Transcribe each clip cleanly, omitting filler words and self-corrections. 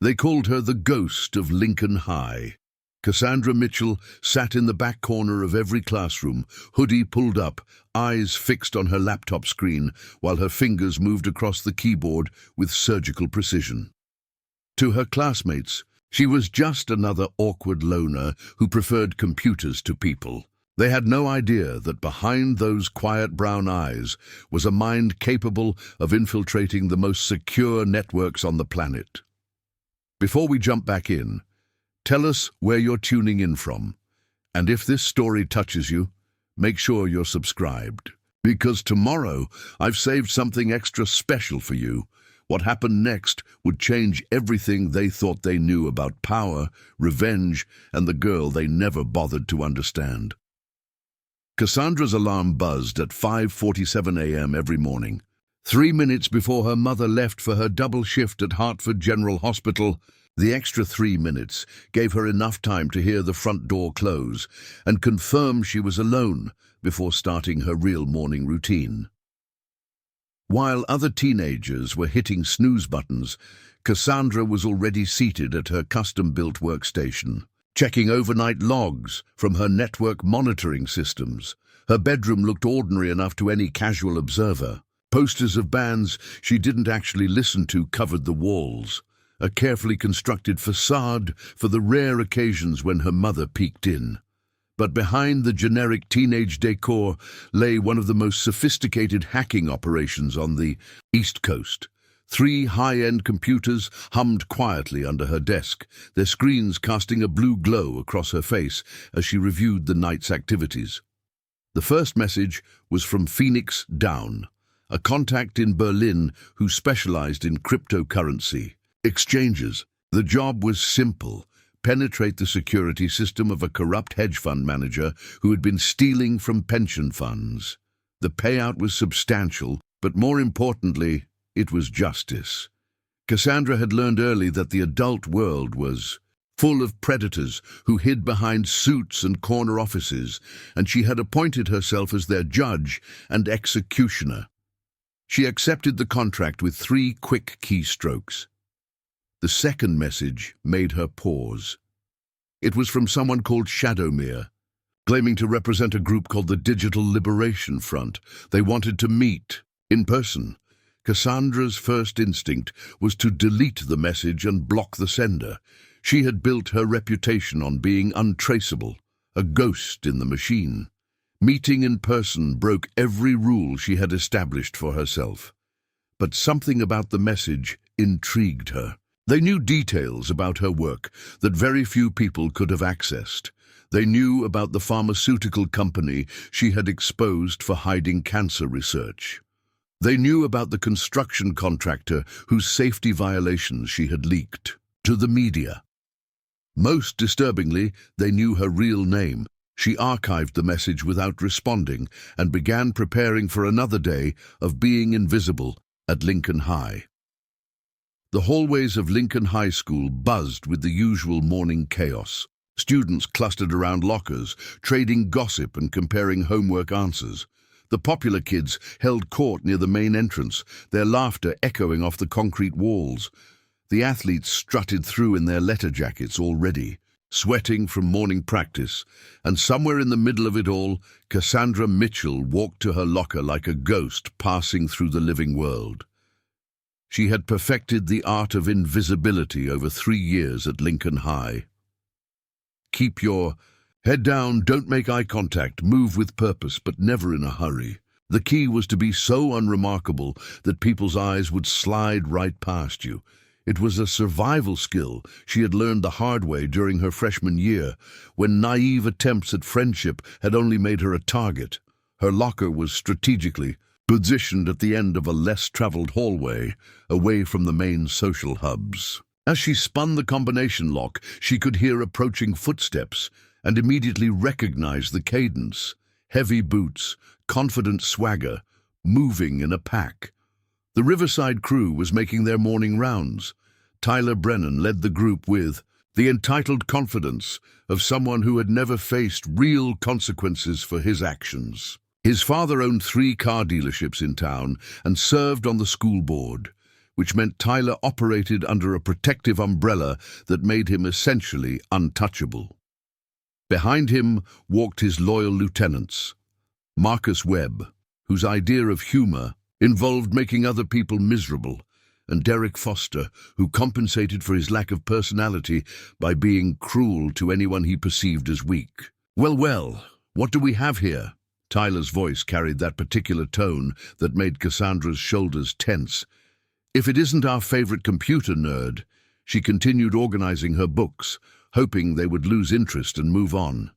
They called her the ghost of Lincoln High. Cassandra Mitchell sat in the back corner of every classroom, hoodie pulled up, eyes fixed on her laptop screen, while her fingers moved across the keyboard with surgical precision. To her classmates, she was just another awkward loner who preferred computers to people. They had no idea that behind those quiet brown eyes was a mind capable of infiltrating the most secure networks on the planet. Before we jump back in, tell us where you're tuning in from, and if this story touches you, make sure you're subscribed. Because tomorrow, I've saved something extra special for you. What happened next would change everything they thought they knew about power, revenge, and the girl they never bothered to understand. Cassandra's alarm buzzed at 5:47 a.m. every morning. 3 minutes before her mother left for her double shift at Hartford General Hospital, the extra 3 minutes gave her enough time to hear the front door close and confirm she was alone before starting her real morning routine. While other teenagers were hitting snooze buttons, Cassandra was already seated at her custom-built workstation, checking overnight logs from her network monitoring systems. Her bedroom looked ordinary enough to any casual observer. Posters of bands she didn't actually listen to covered the walls, a carefully constructed facade for the rare occasions when her mother peeked in. But behind the generic teenage decor lay one of the most sophisticated hacking operations on the East Coast. 3 high-end computers hummed quietly under her desk, their screens casting a blue glow across her face as she reviewed the night's activities. The first message was from Phoenix Down, a contact in Berlin who specialized in cryptocurrency exchanges. The job was simple: penetrate the security system of a corrupt hedge fund manager who had been stealing from pension funds. The payout was substantial, but more importantly, it was justice. Cassandra had learned early that the adult world was full of predators who hid behind suits and corner offices, and she had appointed herself as their judge and executioner. She accepted the contract with 3 quick keystrokes. The second message made her pause. It was from someone called Shadowmere, claiming to represent a group called the Digital Liberation Front. They wanted to meet in person. Cassandra's first instinct was to delete the message and block the sender. She had built her reputation on being untraceable, a ghost in the machine. Meeting in person broke every rule she had established for herself. But something about the message intrigued her. They knew details about her work that very few people could have accessed. They knew about the pharmaceutical company she had exposed for hiding cancer research. They knew about the construction contractor whose safety violations she had leaked to the media. Most disturbingly, they knew her real name. She archived the message without responding and began preparing for another day of being invisible at Lincoln High. The hallways of Lincoln High School buzzed with the usual morning chaos. Students clustered around lockers, trading gossip and comparing homework answers. The popular kids held court near the main entrance, their laughter echoing off the concrete walls. The athletes strutted through in their letter jackets already, sweating from morning practice, and somewhere in the middle of it all, Cassandra Mitchell walked to her locker like a ghost passing through the living world. She had perfected the art of invisibility over 3 years at Lincoln High. Keep your head down, don't make eye contact, move with purpose, but never in a hurry. The key was to be so unremarkable that people's eyes would slide right past you. It was a survival skill she had learned the hard way during her freshman year, when naive attempts at friendship had only made her a target. Her locker was strategically positioned at the end of a less-traveled hallway, away from the main social hubs. As she spun the combination lock, she could hear approaching footsteps and immediately recognized the cadence. Heavy boots, confident swagger, moving in a pack. The Riverside crew was making their morning rounds. Tyler Brennan led the group with the entitled confidence of someone who had never faced real consequences for his actions. His father owned 3 car dealerships in town and served on the school board. which meant Tyler operated under a protective umbrella that made him essentially untouchable. Behind him walked his loyal lieutenants, Marcus Webb, whose idea of humor involved making other people miserable, and Derek Foster, who compensated for his lack of personality by being cruel to anyone he perceived as weak. Well, what do we have here?" Tyler's voice carried that particular tone that made Cassandra's shoulders tense. "If it isn't our favorite computer nerd," she continued organizing her books, hoping they would lose interest and move on.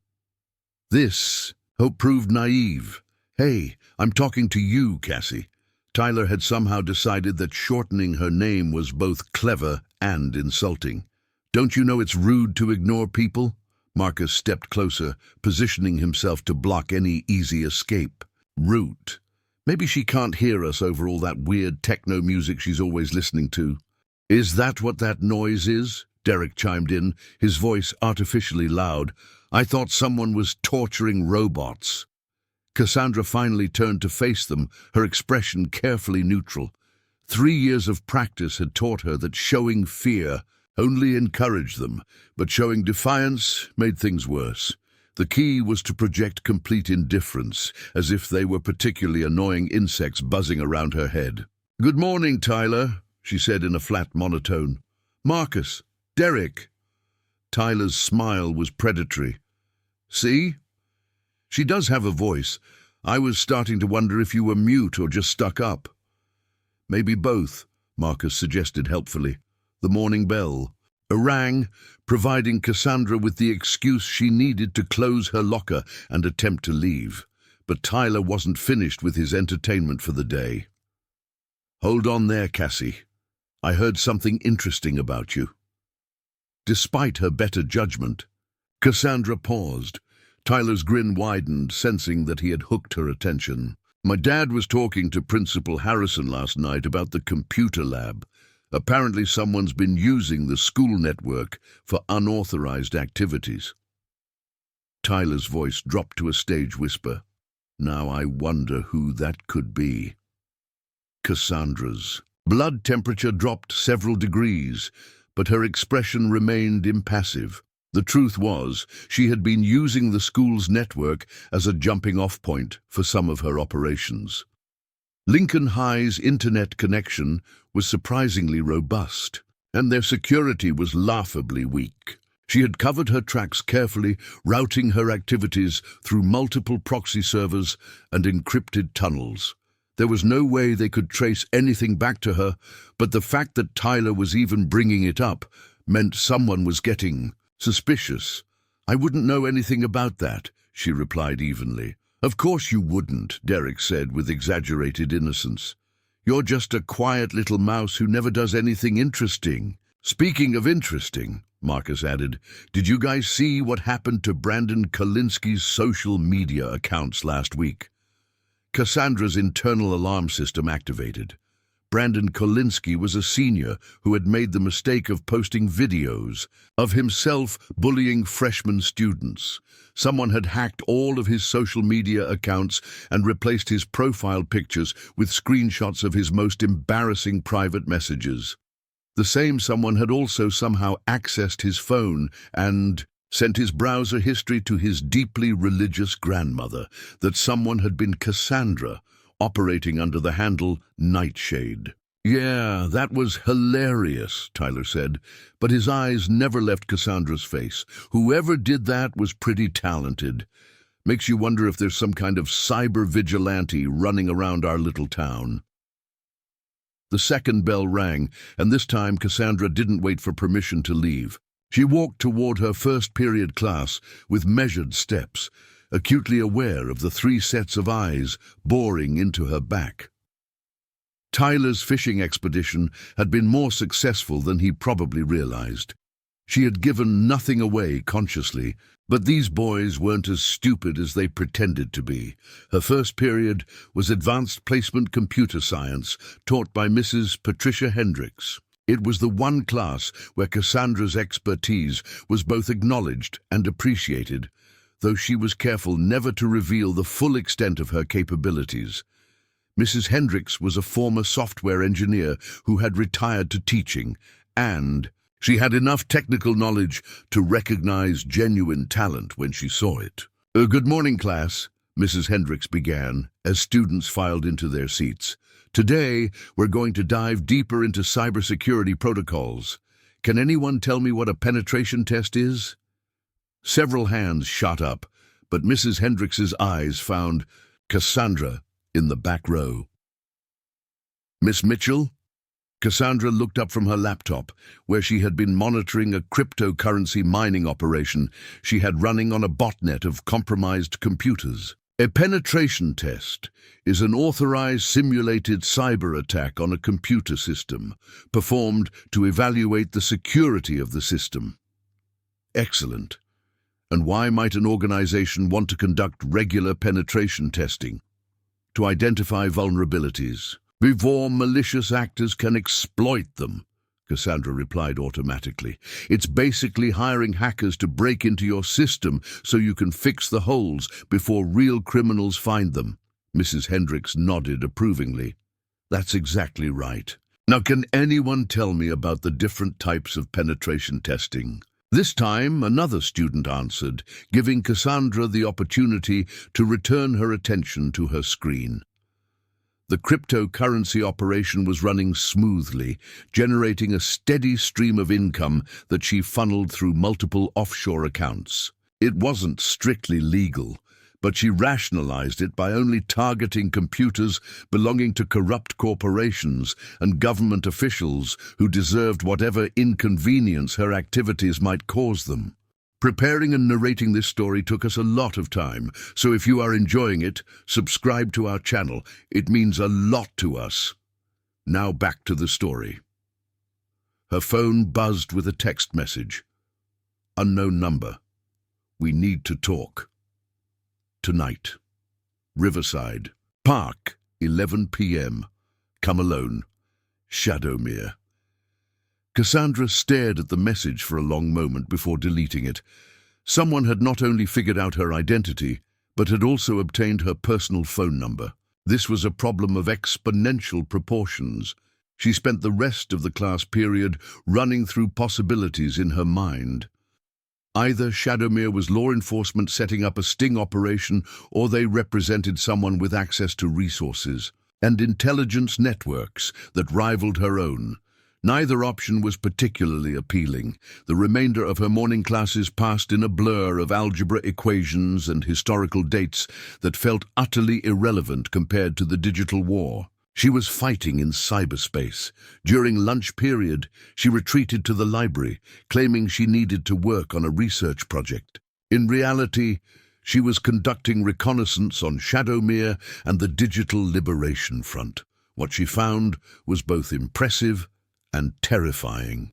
This hope proved naive. "Hey, I'm talking to you, Cassie." Tyler had somehow decided that shortening her name was both clever and insulting. "Don't you know it's rude to ignore people?" Marcus stepped closer, positioning himself to block any easy escape. "Rude. Maybe she can't hear us over all that weird techno music she's always listening to." "Is that what that noise is?" Derek chimed in, his voice artificially loud. "I thought someone was torturing robots." Cassandra finally turned to face them, her expression carefully neutral. 3 years of practice had taught her that showing fear only encouraged them, but showing defiance made things worse. The key was to project complete indifference, as if they were particularly annoying insects buzzing around her head. "Good morning, Tyler," she said in a flat monotone. "Marcus, Derek." Tyler's smile was predatory. "See? She does have a voice. I was starting to wonder if you were mute or just stuck up." "Maybe both," Marcus suggested helpfully. The morning bell rang, providing Cassandra with the excuse she needed to close her locker and attempt to leave. But Tyler wasn't finished with his entertainment for the day. "Hold on there, Cassie. I heard something interesting about you." Despite her better judgment, Cassandra paused. Tyler's grin widened, sensing that he had hooked her attention. "My dad was talking to Principal Harrison last night about the computer lab. Apparently someone's been using the school network for unauthorized activities." Tyler's voice dropped to a stage whisper. "Now I wonder who that could be." Cassandra's blood temperature dropped several degrees, but her expression remained impassive. The truth was, she had been using the school's network as a jumping-off point for some of her operations. Lincoln High's internet connection was surprisingly robust, and their security was laughably weak. She had covered her tracks carefully, routing her activities through multiple proxy servers and encrypted tunnels. There was no way they could trace anything back to her, but the fact that Tyler was even bringing it up meant someone was getting suspicious. "I wouldn't know anything about that," she replied evenly. "Of course you wouldn't," Derek said with exaggerated innocence. "You're just a quiet little mouse who never does anything interesting." "Speaking of interesting," Marcus added, "did you guys see what happened to Brandon Kalinsky's social media accounts last week?" Cassandra's internal alarm system activated. Brandon Kalinsky was a senior who had made the mistake of posting videos of himself bullying freshman students. Someone had hacked all of his social media accounts and replaced his profile pictures with screenshots of his most embarrassing private messages. The same someone had also somehow accessed his phone and sent his browser history to his deeply religious grandmother. That someone had been Cassandra, operating under the handle Nightshade. "Yeah, that was hilarious," Tyler said, but his eyes never left Cassandra's face. "Whoever did that was pretty talented. Makes you wonder if there's some kind of cyber vigilante running around our little town." The second bell rang, and this time Cassandra didn't wait for permission to leave. She walked toward her first period class with measured steps, acutely aware of the 3 sets of eyes boring into her back. Tyler's fishing expedition had been more successful than he probably realized. She had given nothing away consciously, but these boys weren't as stupid as they pretended to be. Her first period was Advanced Placement Computer Science, taught by Mrs. Patricia Hendricks. It was the one class where Cassandra's expertise was both acknowledged and appreciated, though she was careful never to reveal the full extent of her capabilities. Mrs. Hendricks was a former software engineer who had retired to teaching, and she had enough technical knowledge to recognize genuine talent when she saw it. Good morning, class," Mrs. Hendricks began as students filed into their seats. "Today, we're going to dive deeper into cybersecurity protocols. Can anyone tell me what a penetration test is?" Several hands shot up, but Mrs. Hendricks's eyes found Cassandra in the back row. "Miss Mitchell?" Cassandra looked up from her laptop, where she had been monitoring a cryptocurrency mining operation she had running on a botnet of compromised computers. A penetration test is an authorized simulated cyber attack on a computer system, performed to evaluate the security of the system. Excellent. And why might an organization want to conduct regular penetration testing? To identify vulnerabilities, before malicious actors can exploit them, Cassandra replied automatically. "It's basically hiring hackers to break into your system so you can fix the holes before real criminals find them." Mrs. Hendricks nodded approvingly. "That's exactly right. Now, can anyone tell me about the different types of penetration testing?" This time, another student answered, giving Cassandra the opportunity to return her attention to her screen. The cryptocurrency operation was running smoothly, generating a steady stream of income that she funneled through multiple offshore accounts. It wasn't strictly legal, but she rationalized it by only targeting computers belonging to corrupt corporations and government officials who deserved whatever inconvenience her activities might cause them. Preparing and narrating this story took us a lot of time, so if you are enjoying it, subscribe to our channel. It means a lot to us. Now back to the story. Her phone buzzed with a text message. "Unknown number. We need to talk. Tonight. Riverside. Park, 11 p.m. Come alone. Shadowmere." Cassandra stared at the message for a long moment before deleting it. Someone had not only figured out her identity, but had also obtained her personal phone number. This was a problem of exponential proportions. She spent the rest of the class period running through possibilities in her mind. Either Shadowmere was law enforcement setting up a sting operation, or they represented someone with access to resources and intelligence networks that rivaled her own. Neither option was particularly appealing. The remainder of her morning classes passed in a blur of algebra equations and historical dates that felt utterly irrelevant compared to the digital war she was fighting in cyberspace. During lunch period, she retreated to the library, claiming she needed to work on a research project. In reality, she was conducting reconnaissance on Shadowmere and the Digital Liberation Front. What she found was both impressive and terrifying.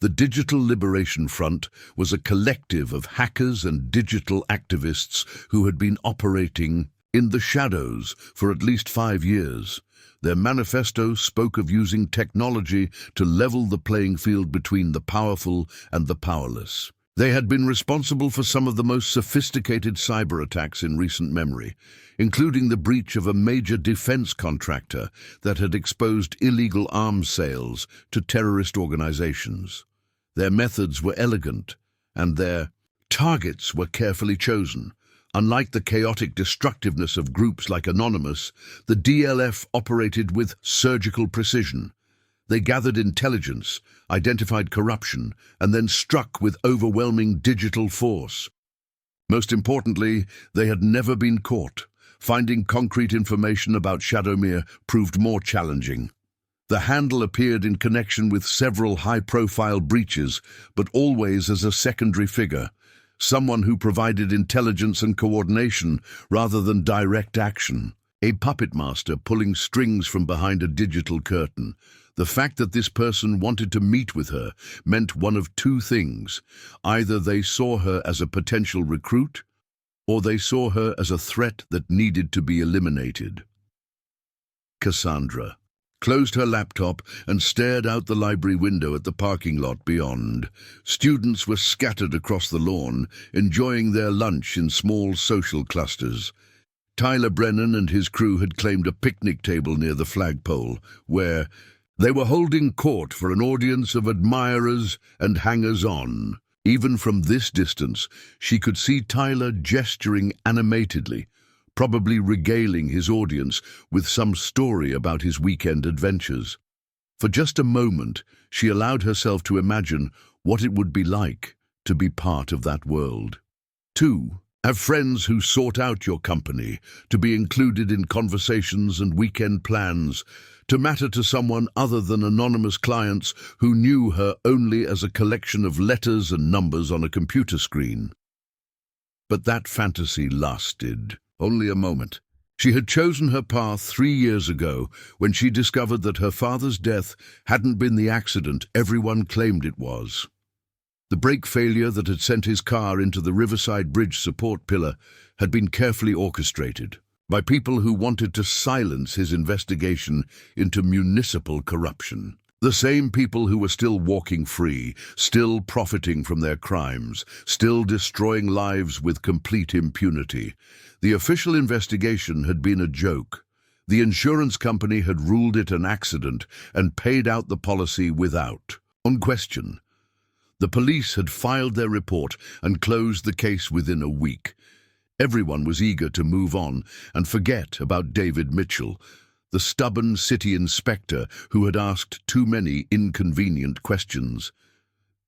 The Digital Liberation Front was a collective of hackers and digital activists who had been operating in the shadows for at least 5 years. Their manifesto spoke of using technology to level the playing field between the powerful and the powerless. They had been responsible for some of the most sophisticated cyber attacks in recent memory, including the breach of a major defense contractor that had exposed illegal arms sales to terrorist organizations. Their methods were elegant, and their targets were carefully chosen. Unlike the chaotic destructiveness of groups like Anonymous, the DLF operated with surgical precision. They gathered intelligence, identified corruption, and then struck with overwhelming digital force. Most importantly, they had never been caught. Finding concrete information about Shadowmere proved more challenging. The handle appeared in connection with several high-profile breaches, but always as a secondary figure, someone who provided intelligence and coordination rather than direct action. A puppet master pulling strings from behind a digital curtain. The fact that this person wanted to meet with her meant one of two things. Either they saw her as a potential recruit, or they saw her as a threat that needed to be eliminated. Cassandra closed her laptop and stared out the library window at the parking lot beyond. Students were scattered across the lawn, enjoying their lunch in small social clusters. Tyler Brennan and his crew had claimed a picnic table near the flagpole, where they were holding court for an audience of admirers and hangers-on. Even from this distance, she could see Tyler gesturing animatedly, probably regaling his audience with some story about his weekend adventures. For just a moment, she allowed herself to imagine what it would be like to be part of that world. 2. Have friends who sought out your company, to be included in conversations and weekend plans, to matter to someone other than anonymous clients who knew her only as a collection of letters and numbers on a computer screen. But that fantasy lasted only a moment. She had chosen her path 3 years ago when she discovered that her father's death hadn't been the accident everyone claimed it was. The brake failure that had sent his car into the Riverside Bridge support pillar had been carefully orchestrated by people who wanted to silence his investigation into municipal corruption. The same people who were still walking free, still profiting from their crimes, still destroying lives with complete impunity. The official investigation had been a joke. The insurance company had ruled it an accident and paid out the policy without question. The police had filed their report and closed the case within a week. Everyone was eager to move on and forget about David Mitchell, the stubborn city inspector who had asked too many inconvenient questions.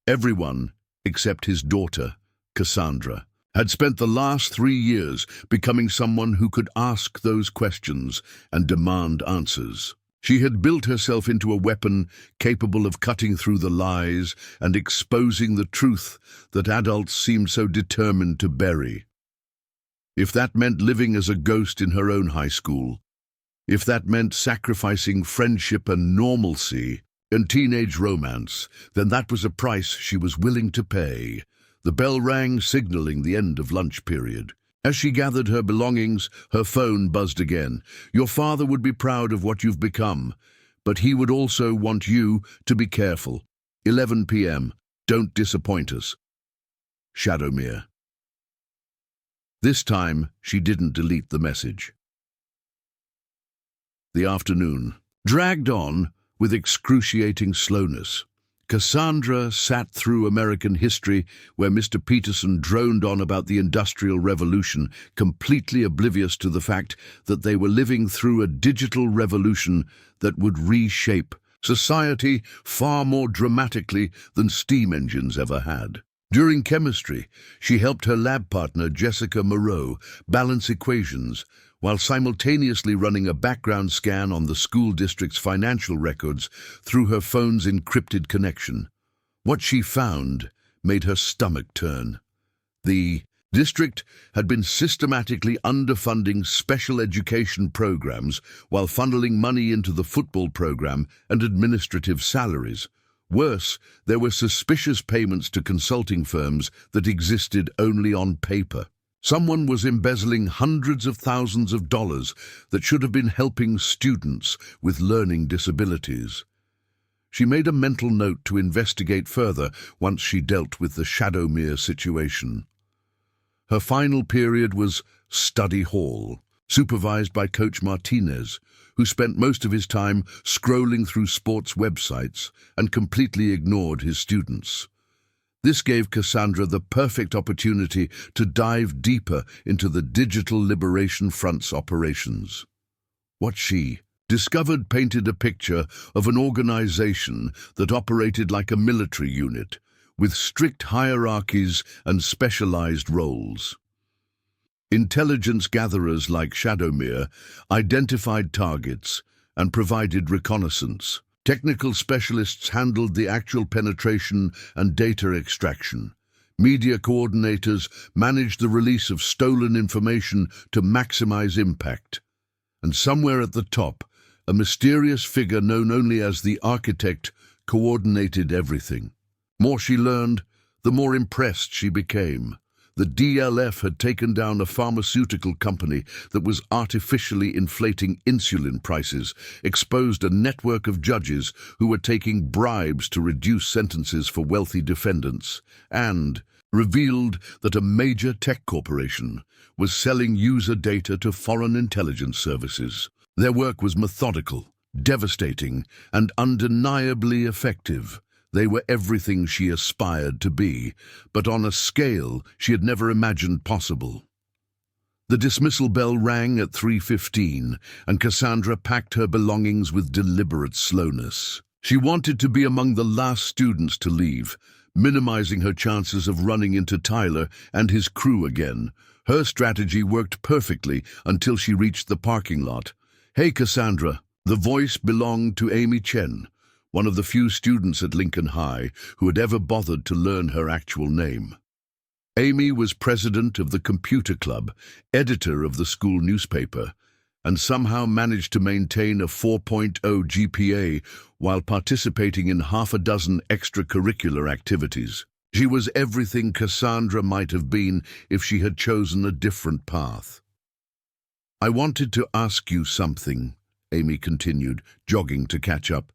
Everyone, except his daughter, Cassandra, had spent the last 3 years becoming someone who could ask those questions and demand answers. She had built herself into a weapon capable of cutting through the lies and exposing the truth that adults seemed so determined to bury. If that meant living as a ghost in her own high school, if that meant sacrificing friendship and normalcy and teenage romance, then that was a price she was willing to pay. The bell rang, signaling the end of lunch period. As she gathered her belongings, her phone buzzed again. Your father would be proud of what you've become, but he would also want you to be careful. 11 p.m. Don't disappoint us. Shadowmere. This time, she didn't delete the message. The afternoon dragged on with excruciating slowness. Cassandra sat through American history, where Mr. Peterson droned on about the Industrial Revolution, completely oblivious to the fact that they were living through a digital revolution that would reshape society far more dramatically than steam engines ever had. During chemistry, she helped her lab partner, Jessica Moreau, balance equations, while simultaneously running a background scan on the school district's financial records through her phone's encrypted connection. What she found made her stomach turn. The district had been systematically underfunding special education programs while funneling money into the football program and administrative salaries. Worse, there were suspicious payments to consulting firms that existed only on paper. Someone was embezzling hundreds of thousands of dollars that should have been helping students with learning disabilities. She made a mental note to investigate further once she dealt with the Shadowmere situation. Her final period was study hall, supervised by Coach Martinez, who spent most of his time scrolling through sports websites and completely ignored his students. This gave Cassandra the perfect opportunity to dive deeper into the Digital Liberation Front's operations. What she discovered painted a picture of an organization that operated like a military unit, with strict hierarchies and specialized roles. Intelligence gatherers like Shadowmere identified targets and provided reconnaissance. Technical specialists handled the actual penetration and data extraction. Media coordinators managed the release of stolen information to maximize impact. And somewhere at the top, a mysterious figure known only as the Architect coordinated everything. More she learned, the more impressed she became. The DLF had taken down a pharmaceutical company that was artificially inflating insulin prices, exposed a network of judges who were taking bribes to reduce sentences for wealthy defendants, and revealed that a major tech corporation was selling user data to foreign intelligence services. Their work was methodical, devastating, and undeniably effective. They were everything she aspired to be, but on a scale she had never imagined possible. The dismissal bell rang at 3:15, and Cassandra packed her belongings with deliberate slowness. She wanted to be among the last students to leave, minimizing her chances of running into Tyler and his crew again. Her strategy worked perfectly until she reached the parking lot. "Hey, Cassandra." The voice belonged to Amy Chen, one of the few students at Lincoln High who had ever bothered to learn her actual name. Amy was president of the computer club, editor of the school newspaper, and somehow managed to maintain a 4.0 GPA while participating in half a dozen extracurricular activities. She was everything Cassandra might have been if she had chosen a different path. "I wanted to ask you something," Amy continued, jogging to catch up.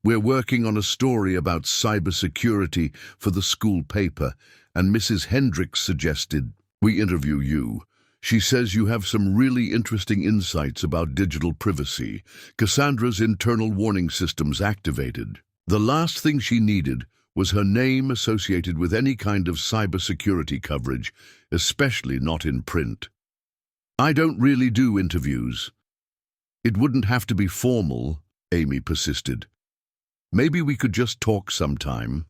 "We're working on a story about cybersecurity for the school paper, and Mrs. Hendricks suggested we interview you. She says you have some really interesting insights about digital privacy. Cassandra's internal warning system's activated. The last thing she needed was her name associated with any kind of cybersecurity coverage, especially not in print. I don't really do interviews." "It wouldn't have to be formal," Amy persisted. "Maybe we could just talk sometime.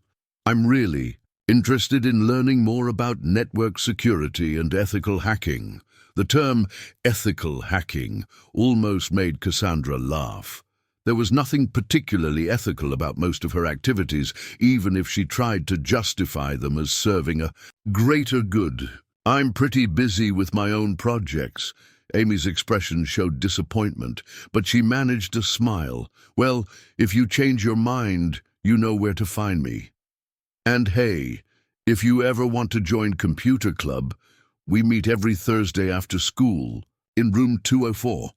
I'm really interested in learning more about network security and ethical hacking." The term ethical hacking almost made Cassandra laugh. There was nothing particularly ethical about most of her activities, even if she tried to justify them as serving a greater good. "I'm pretty busy with my own projects." Amy's expression showed disappointment, but she managed to smile. "Well, if you change your mind, you know where to find me. And hey, if you ever want to join Computer Club, we meet every Thursday after school in room 204.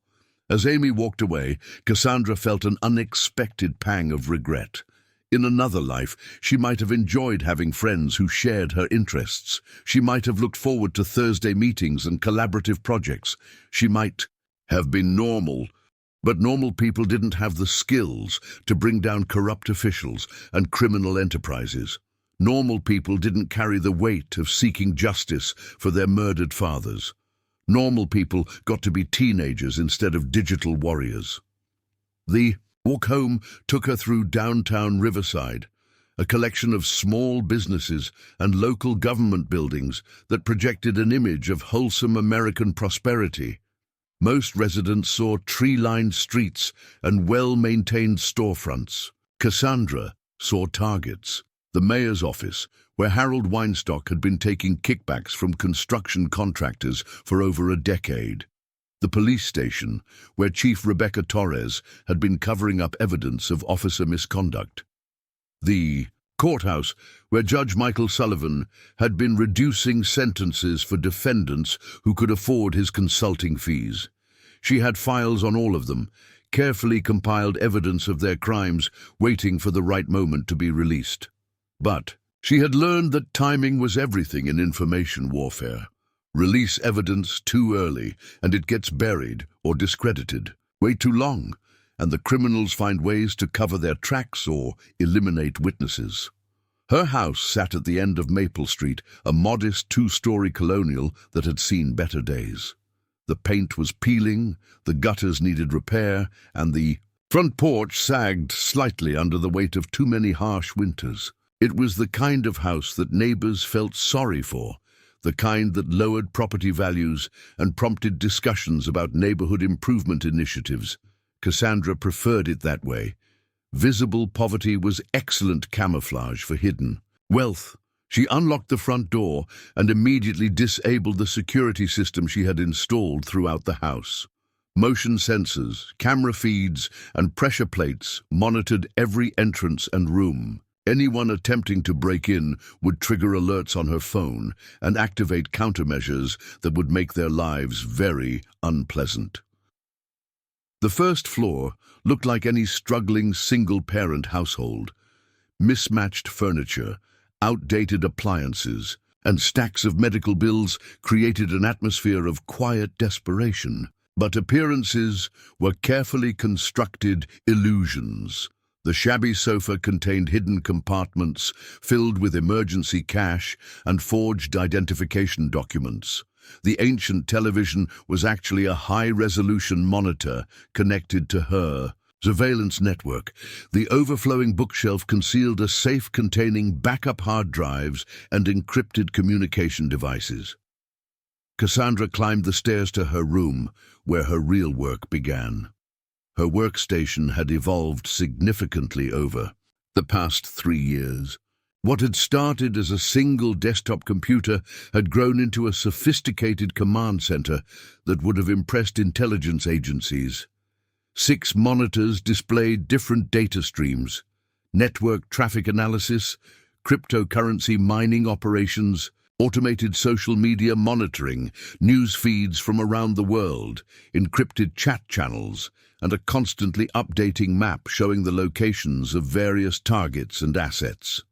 As Amy walked away, Cassandra felt an unexpected pang of regret. In another life, she might have enjoyed having friends who shared her interests. She might have looked forward to Thursday meetings and collaborative projects. She might have been normal, but normal people didn't have the skills to bring down corrupt officials and criminal enterprises. Normal people didn't carry the weight of seeking justice for their murdered fathers. Normal people got to be teenagers instead of digital warriors. The walk home took her through downtown Riverside, a collection of small businesses and local government buildings that projected an image of wholesome American prosperity. Most residents saw tree-lined streets and well-maintained storefronts. Cassandra saw Targets, the mayor's office, where Harold Weinstock had been taking kickbacks from construction contractors for over a decade. The police station, where Chief Rebecca Torres had been covering up evidence of officer misconduct. The courthouse, where Judge Michael Sullivan had been reducing sentences for defendants who could afford his consulting fees. She had files on all of them, carefully compiled evidence of their crimes, waiting for the right moment to be released. But she had learned that timing was everything in information warfare. Release evidence too early, and it gets buried or discredited. Wait too long, and the criminals find ways to cover their tracks or eliminate witnesses. Her house sat at the end of Maple Street, a modest two-story colonial that had seen better days. The paint was peeling, the gutters needed repair, and the front porch sagged slightly under the weight of too many harsh winters. It was the kind of house that neighbors felt sorry for, the kind that lowered property values and prompted discussions about neighborhood improvement initiatives. Cassandra preferred it that way. Visible poverty was excellent camouflage for hidden wealth. She unlocked the front door and immediately disabled the security system she had installed throughout the house. Motion sensors, camera feeds, and pressure plates monitored every entrance and room. Anyone attempting to break in would trigger alerts on her phone and activate countermeasures that would make their lives very unpleasant. The first floor looked like any struggling single-parent household. Mismatched furniture, outdated appliances, and stacks of medical bills created an atmosphere of quiet desperation. But appearances were carefully constructed illusions. The shabby sofa contained hidden compartments filled with emergency cash and forged identification documents. The ancient television was actually a high-resolution monitor connected to her surveillance network. The overflowing bookshelf concealed a safe containing backup hard drives and encrypted communication devices. Cassandra climbed the stairs to her room, where her real work began. Her workstation had evolved significantly over the past 3 years. What had started as a single desktop computer had grown into a sophisticated command center that would have impressed intelligence agencies. 6 monitors displayed different data streams: network traffic analysis, cryptocurrency mining operations, automated social media monitoring, news feeds from around the world, encrypted chat channels, and a constantly updating map showing the locations of various targets and assets.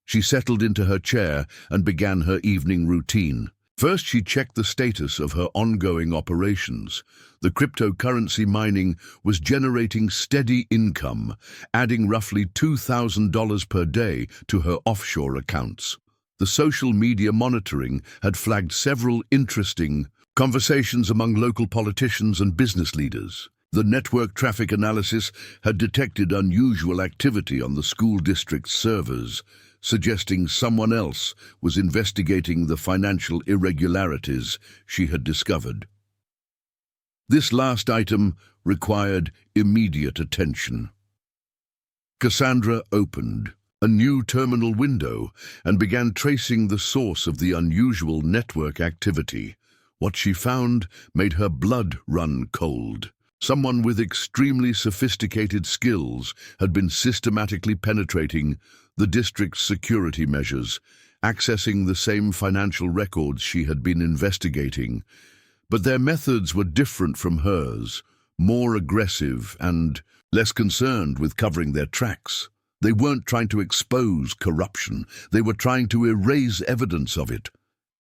She settled into her chair and began her evening routine. First, she checked the status of her ongoing operations. The cryptocurrency mining was generating steady income, adding roughly $2,000 per day to her offshore accounts. The social media monitoring had flagged several interesting conversations among local politicians and business leaders. The network traffic analysis had detected unusual activity on the school district's servers, suggesting someone else was investigating the financial irregularities she had discovered. This last item required immediate attention. Cassandra opened a new terminal window and began tracing the source of the unusual network activity. What she found made her blood run cold. Someone with extremely sophisticated skills had been systematically penetrating the district's security measures, accessing the same financial records she had been investigating. But their methods were different from hers, more aggressive and less concerned with covering their tracks. They weren't trying to expose corruption, they were trying to erase evidence of it.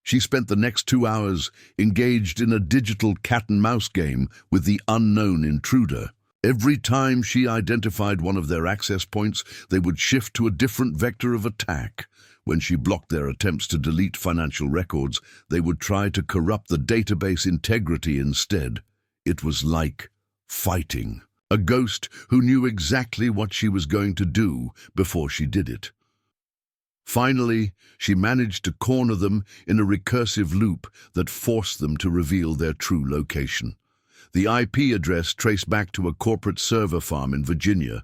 She spent the next 2 hours engaged in a digital cat-and-mouse game with the unknown intruder. Every time she identified one of their access points, they would shift to a different vector of attack. When she blocked their attempts to delete financial records, they would try to corrupt the database integrity instead. It was like fighting a ghost who knew exactly what she was going to do before she did it. Finally, she managed to corner them in a recursive loop that forced them to reveal their true location. The IP address traced back to a corporate server farm in Virginia,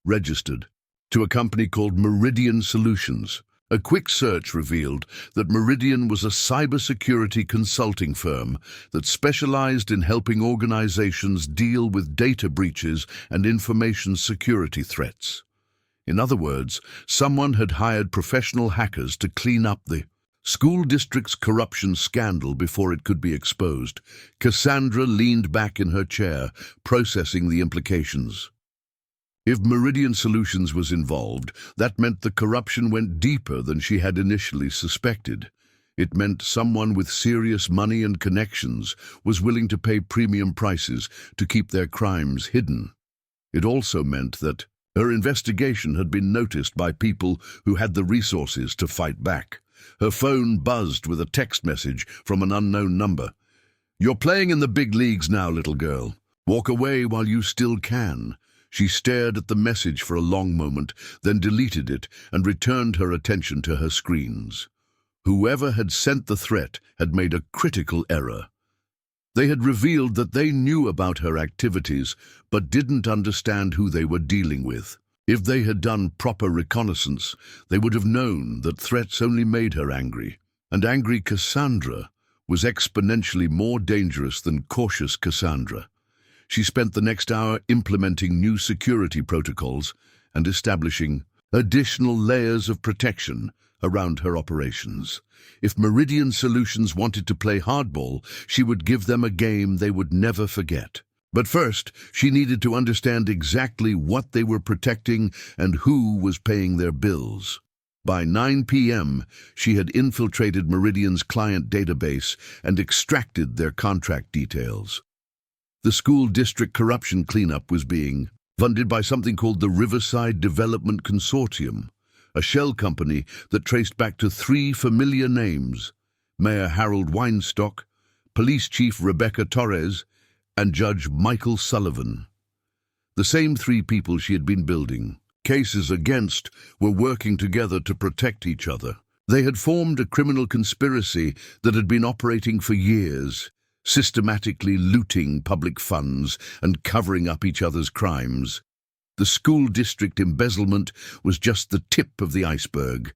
registered to a company called Meridian Solutions. A quick search revealed that Meridian was a cybersecurity consulting firm that specialized in helping organizations deal with data breaches and information security threats. In other words, someone had hired professional hackers to clean up the school district's corruption scandal before it could be exposed. Cassandra leaned back in her chair, processing the implications. If Meridian Solutions was involved, that meant the corruption went deeper than she had initially suspected. It meant someone with serious money and connections was willing to pay premium prices to keep their crimes hidden. It also meant that her investigation had been noticed by people who had the resources to fight back. Her phone buzzed with a text message from an unknown number. "You're playing in the big leagues now, little girl. Walk away while you still can." She stared at the message for a long moment, then deleted it and returned her attention to her screens. Whoever had sent the threat had made a critical error. They had revealed that they knew about her activities, but didn't understand who they were dealing with. If they had done proper reconnaissance, they would have known that threats only made her angry, and angry Cassandra was exponentially more dangerous than cautious Cassandra. She spent the next hour implementing new security protocols and establishing additional layers of protection around her operations. If Meridian Solutions wanted to play hardball, she would give them a game they would never forget. But first, she needed to understand exactly what they were protecting and who was paying their bills. By 9 p.m., she had infiltrated Meridian's client database and extracted their contract details. The school district corruption cleanup was being funded by something called the Riverside Development Consortium, a shell company that traced back to 3 familiar names: Mayor Harold Weinstock, Police Chief Rebecca Torres, and Judge Michael Sullivan. The same 3 people she had been building cases against were working together to protect each other. They had formed a criminal conspiracy that had been operating for years, systematically looting public funds and covering up each other's crimes. The school district embezzlement was just the tip of the iceberg.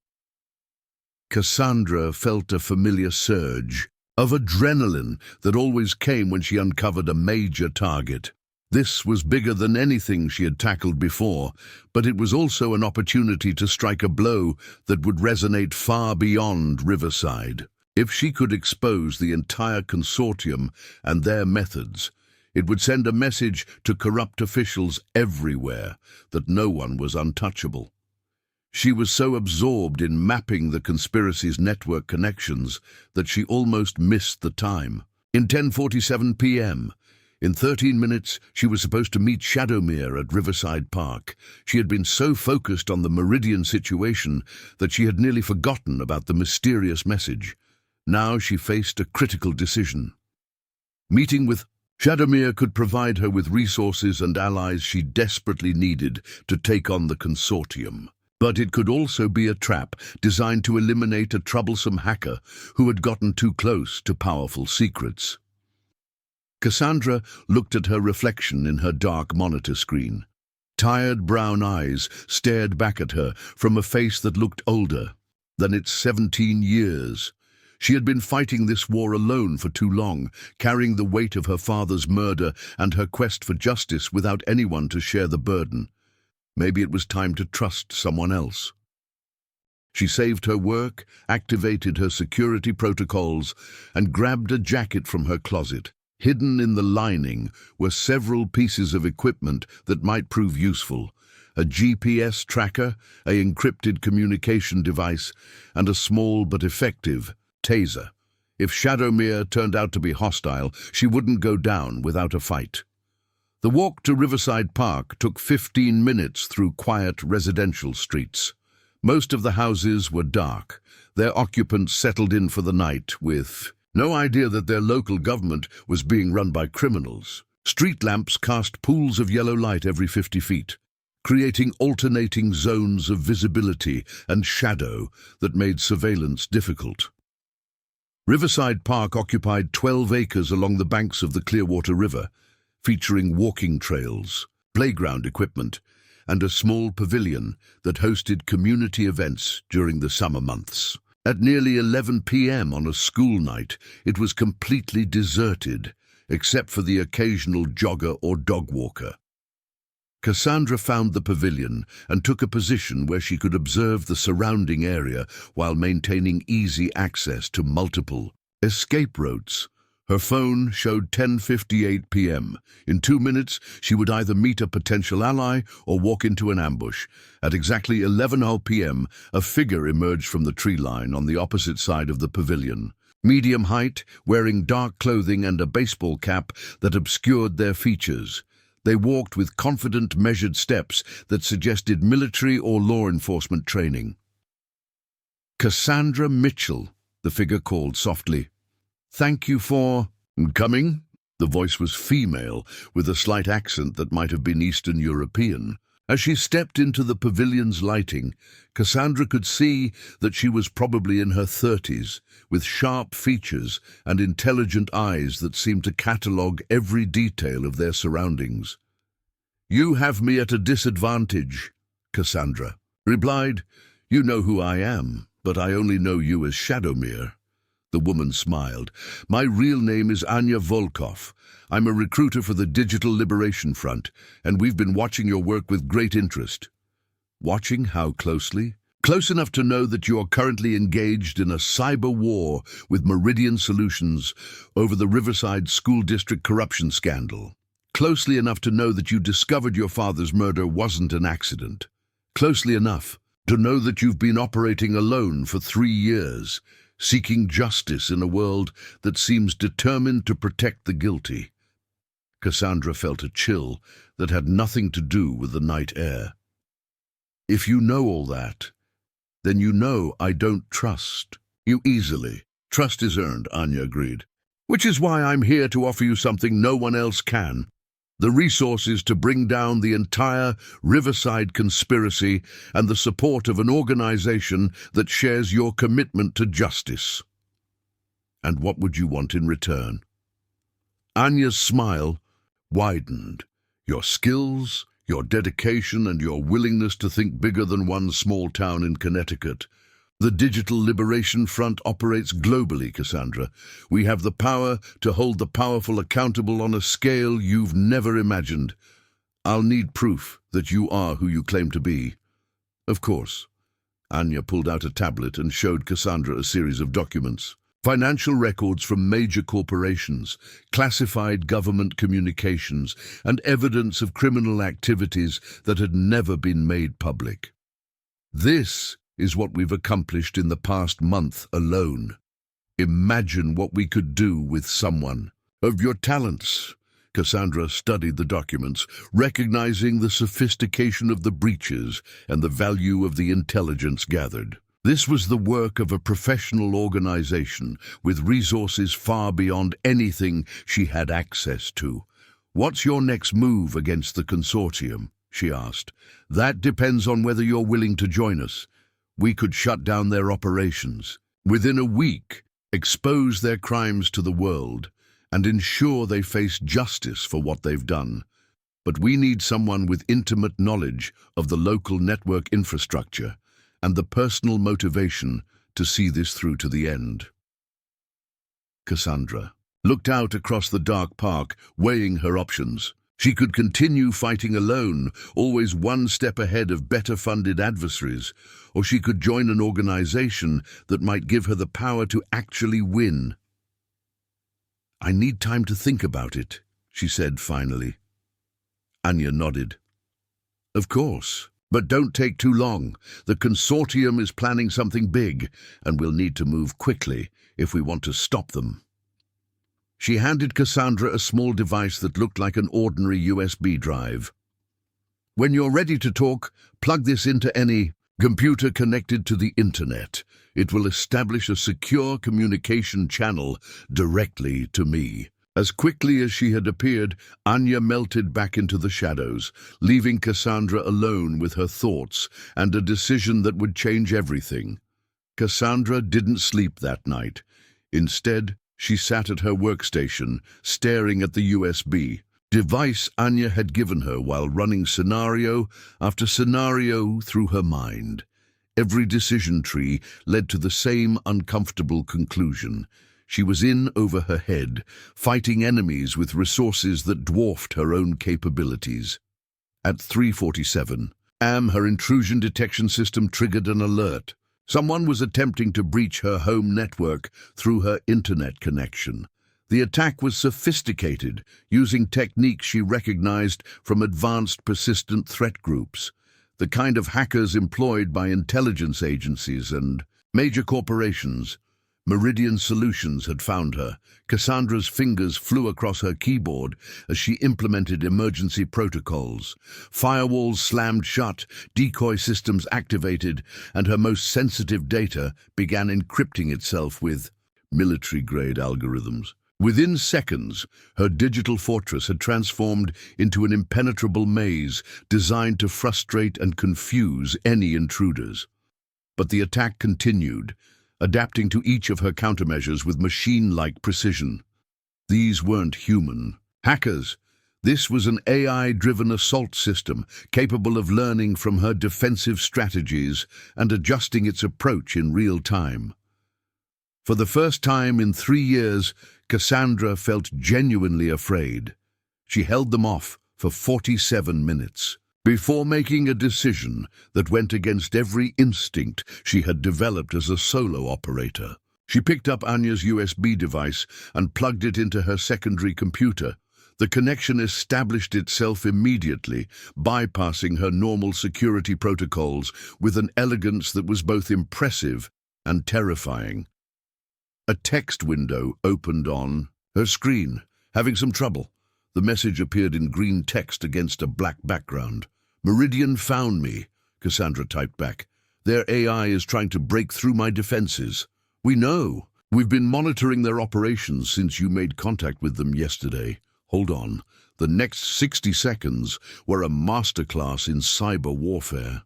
Cassandra felt a familiar surge of adrenaline that always came when she uncovered a major target. This was bigger than anything she had tackled before, but it was also an opportunity to strike a blow that would resonate far beyond Riverside. If she could expose the entire consortium and their methods, it would send a message to corrupt officials everywhere that no one was untouchable. She was so absorbed in mapping the conspiracy's network connections that she almost missed the time. In 10:47 p.m., in 13 minutes, she was supposed to meet Shadowmere at Riverside Park. She had been so focused on the Meridian situation that she had nearly forgotten about the mysterious message. Now she faced a critical decision. Meeting with Shadowmere could provide her with resources and allies she desperately needed to take on the consortium. But it could also be a trap designed to eliminate a troublesome hacker who had gotten too close to powerful secrets. Cassandra looked at her reflection in her dark monitor screen. Tired brown eyes stared back at her from a face that looked older than its 17 years. She had been fighting this war alone for too long, carrying the weight of her father's murder and her quest for justice without anyone to share the burden. Maybe it was time to trust someone else. She saved her work, activated her security protocols, and grabbed a jacket from her closet. Hidden in the lining were several pieces of equipment that might prove useful: a GPS tracker, an encrypted communication device, and a small but effective taser. If Shadowmere turned out to be hostile, she wouldn't go down without a fight. The walk to Riverside Park took 15 minutes through quiet residential streets. Most of the houses were dark, their occupants settled in for the night with no idea that their local government was being run by criminals. Street lamps cast pools of yellow light every 50 feet, creating alternating zones of visibility and shadow that made surveillance difficult. Riverside Park occupied 12 acres along the banks of the Clearwater River, featuring walking trails, playground equipment, and a small pavilion that hosted community events during the summer months. At nearly 11 p.m. on a school night, it was completely deserted, except for the occasional jogger or dog walker. Cassandra found the pavilion and took a position where she could observe the surrounding area while maintaining easy access to multiple escape routes. Her phone showed 10:58 p.m. In 2 minutes, she would either meet a potential ally or walk into an ambush. At exactly 11 p.m., a figure emerged from the tree line on the opposite side of the pavilion. Medium height, wearing dark clothing and a baseball cap that obscured their features. They walked with confident, measured steps that suggested military or law enforcement training. "Cassandra Mitchell," the figure called softly. "Thank you for coming." The voice was female, with a slight accent that might have been Eastern European. As she stepped into the pavilion's lighting, Cassandra could see that she was probably in her 30s, with sharp features and intelligent eyes that seemed to catalogue every detail of their surroundings. "You have me at a disadvantage," Cassandra replied. "You know who I am, but I only know you as Shadowmere." The woman smiled. "My real name is Anya Volkov. I'm a recruiter for the Digital Liberation Front, and we've been watching your work with great interest." "Watching how closely?" "Close enough to know that you are currently engaged in a cyber war with Meridian Solutions over the Riverside School District corruption scandal. Closely enough to know that you discovered your father's murder wasn't an accident. Closely enough To know that you've been operating alone for 3 years, seeking justice in a world that seems determined to protect the guilty. Cassandra felt a chill that had nothing to do with the night air. If you know all that, then you know I don't trust you easily. Trust is earned, Anya agreed. Which is why I'm here to offer you something no one else can. The resources to bring down the entire Riverside conspiracy and the support of an organization that shares your commitment to justice. And what would you want in return? Anya's smile widened. Your skills, your dedication, and your willingness to think bigger than one small town in Connecticut. The Digital Liberation Front operates globally, Cassandra. We have the power to hold the powerful accountable on a scale you've never imagined. I'll need proof that you are who you claim to be. Of course. Anya pulled out a tablet and showed Cassandra a series of documents. Financial records from major corporations, classified government communications, and evidence of criminal activities that had never been made public. This is what we've accomplished in the past month alone. Imagine what we could do with someone of your talents. Cassandra studied the documents, recognizing the sophistication of the breaches and the value of the intelligence gathered. This was the work of a professional organization with resources far beyond anything she had access to. What's your next move against the consortium? She asked. That depends on whether you're willing to join us. We could shut down their operations within a week, expose their crimes to the world, and ensure they face justice for what they've done. But we need someone with intimate knowledge of the local network infrastructure and the personal motivation to see this through to the end. Cassandra looked out across the dark park, weighing her options. She could continue fighting alone, always one step ahead of better-funded adversaries, or she could join an organization that might give her the power to actually win. I need time to think about it, she said finally. Anya nodded. Of course. But don't take too long. The consortium is planning something big, and we'll need to move quickly if we want to stop them. She handed Cassandra a small device that looked like an ordinary USB drive. When you're ready to talk, plug this into any computer connected to the internet. It will establish a secure communication channel directly to me. As quickly as she had appeared, Anya melted back into the shadows, leaving Cassandra alone with her thoughts and a decision that would change everything. Cassandra didn't sleep that night. Instead, she sat at her workstation, staring at the USB device Anya had given her while running scenario after scenario through her mind. Every decision tree led to the same uncomfortable conclusion. She was in over her head, fighting enemies with resources that dwarfed her own capabilities. At 3:47 a.m., her intrusion detection system triggered an alert. Someone was attempting to breach her home network through her internet connection. The attack was sophisticated, using techniques she recognized from advanced persistent threat groups, the kind of hackers employed by intelligence agencies and major corporations. Meridian Solutions had found her. Cassandra's fingers flew across her keyboard as she implemented emergency protocols. Firewalls slammed shut, decoy systems activated, and her most sensitive data began encrypting itself with military-grade algorithms. Within seconds, her digital fortress had transformed into an impenetrable maze designed to frustrate and confuse any intruders. But the attack continued, adapting to each of her countermeasures with machine-like precision. These weren't human hackers. This was an AI-driven assault system capable of learning from her defensive strategies and adjusting its approach in real time. For the first time in 3 years, Cassandra felt genuinely afraid. She held them off for 47 minutes. Before making a decision that went against every instinct she had developed as a solo operator. She picked up Anya's USB device and plugged it into her secondary computer. The connection established itself immediately, bypassing her normal security protocols with an elegance that was both impressive and terrifying. A text window opened on her screen. Having some trouble. The message appeared in green text against a black background. "Meridian found me," Cassandra typed back. "Their AI is trying to break through my defenses." "We know. We've been monitoring their operations since you made contact with them yesterday." Hold on. The next 60 seconds were a masterclass in cyber warfare.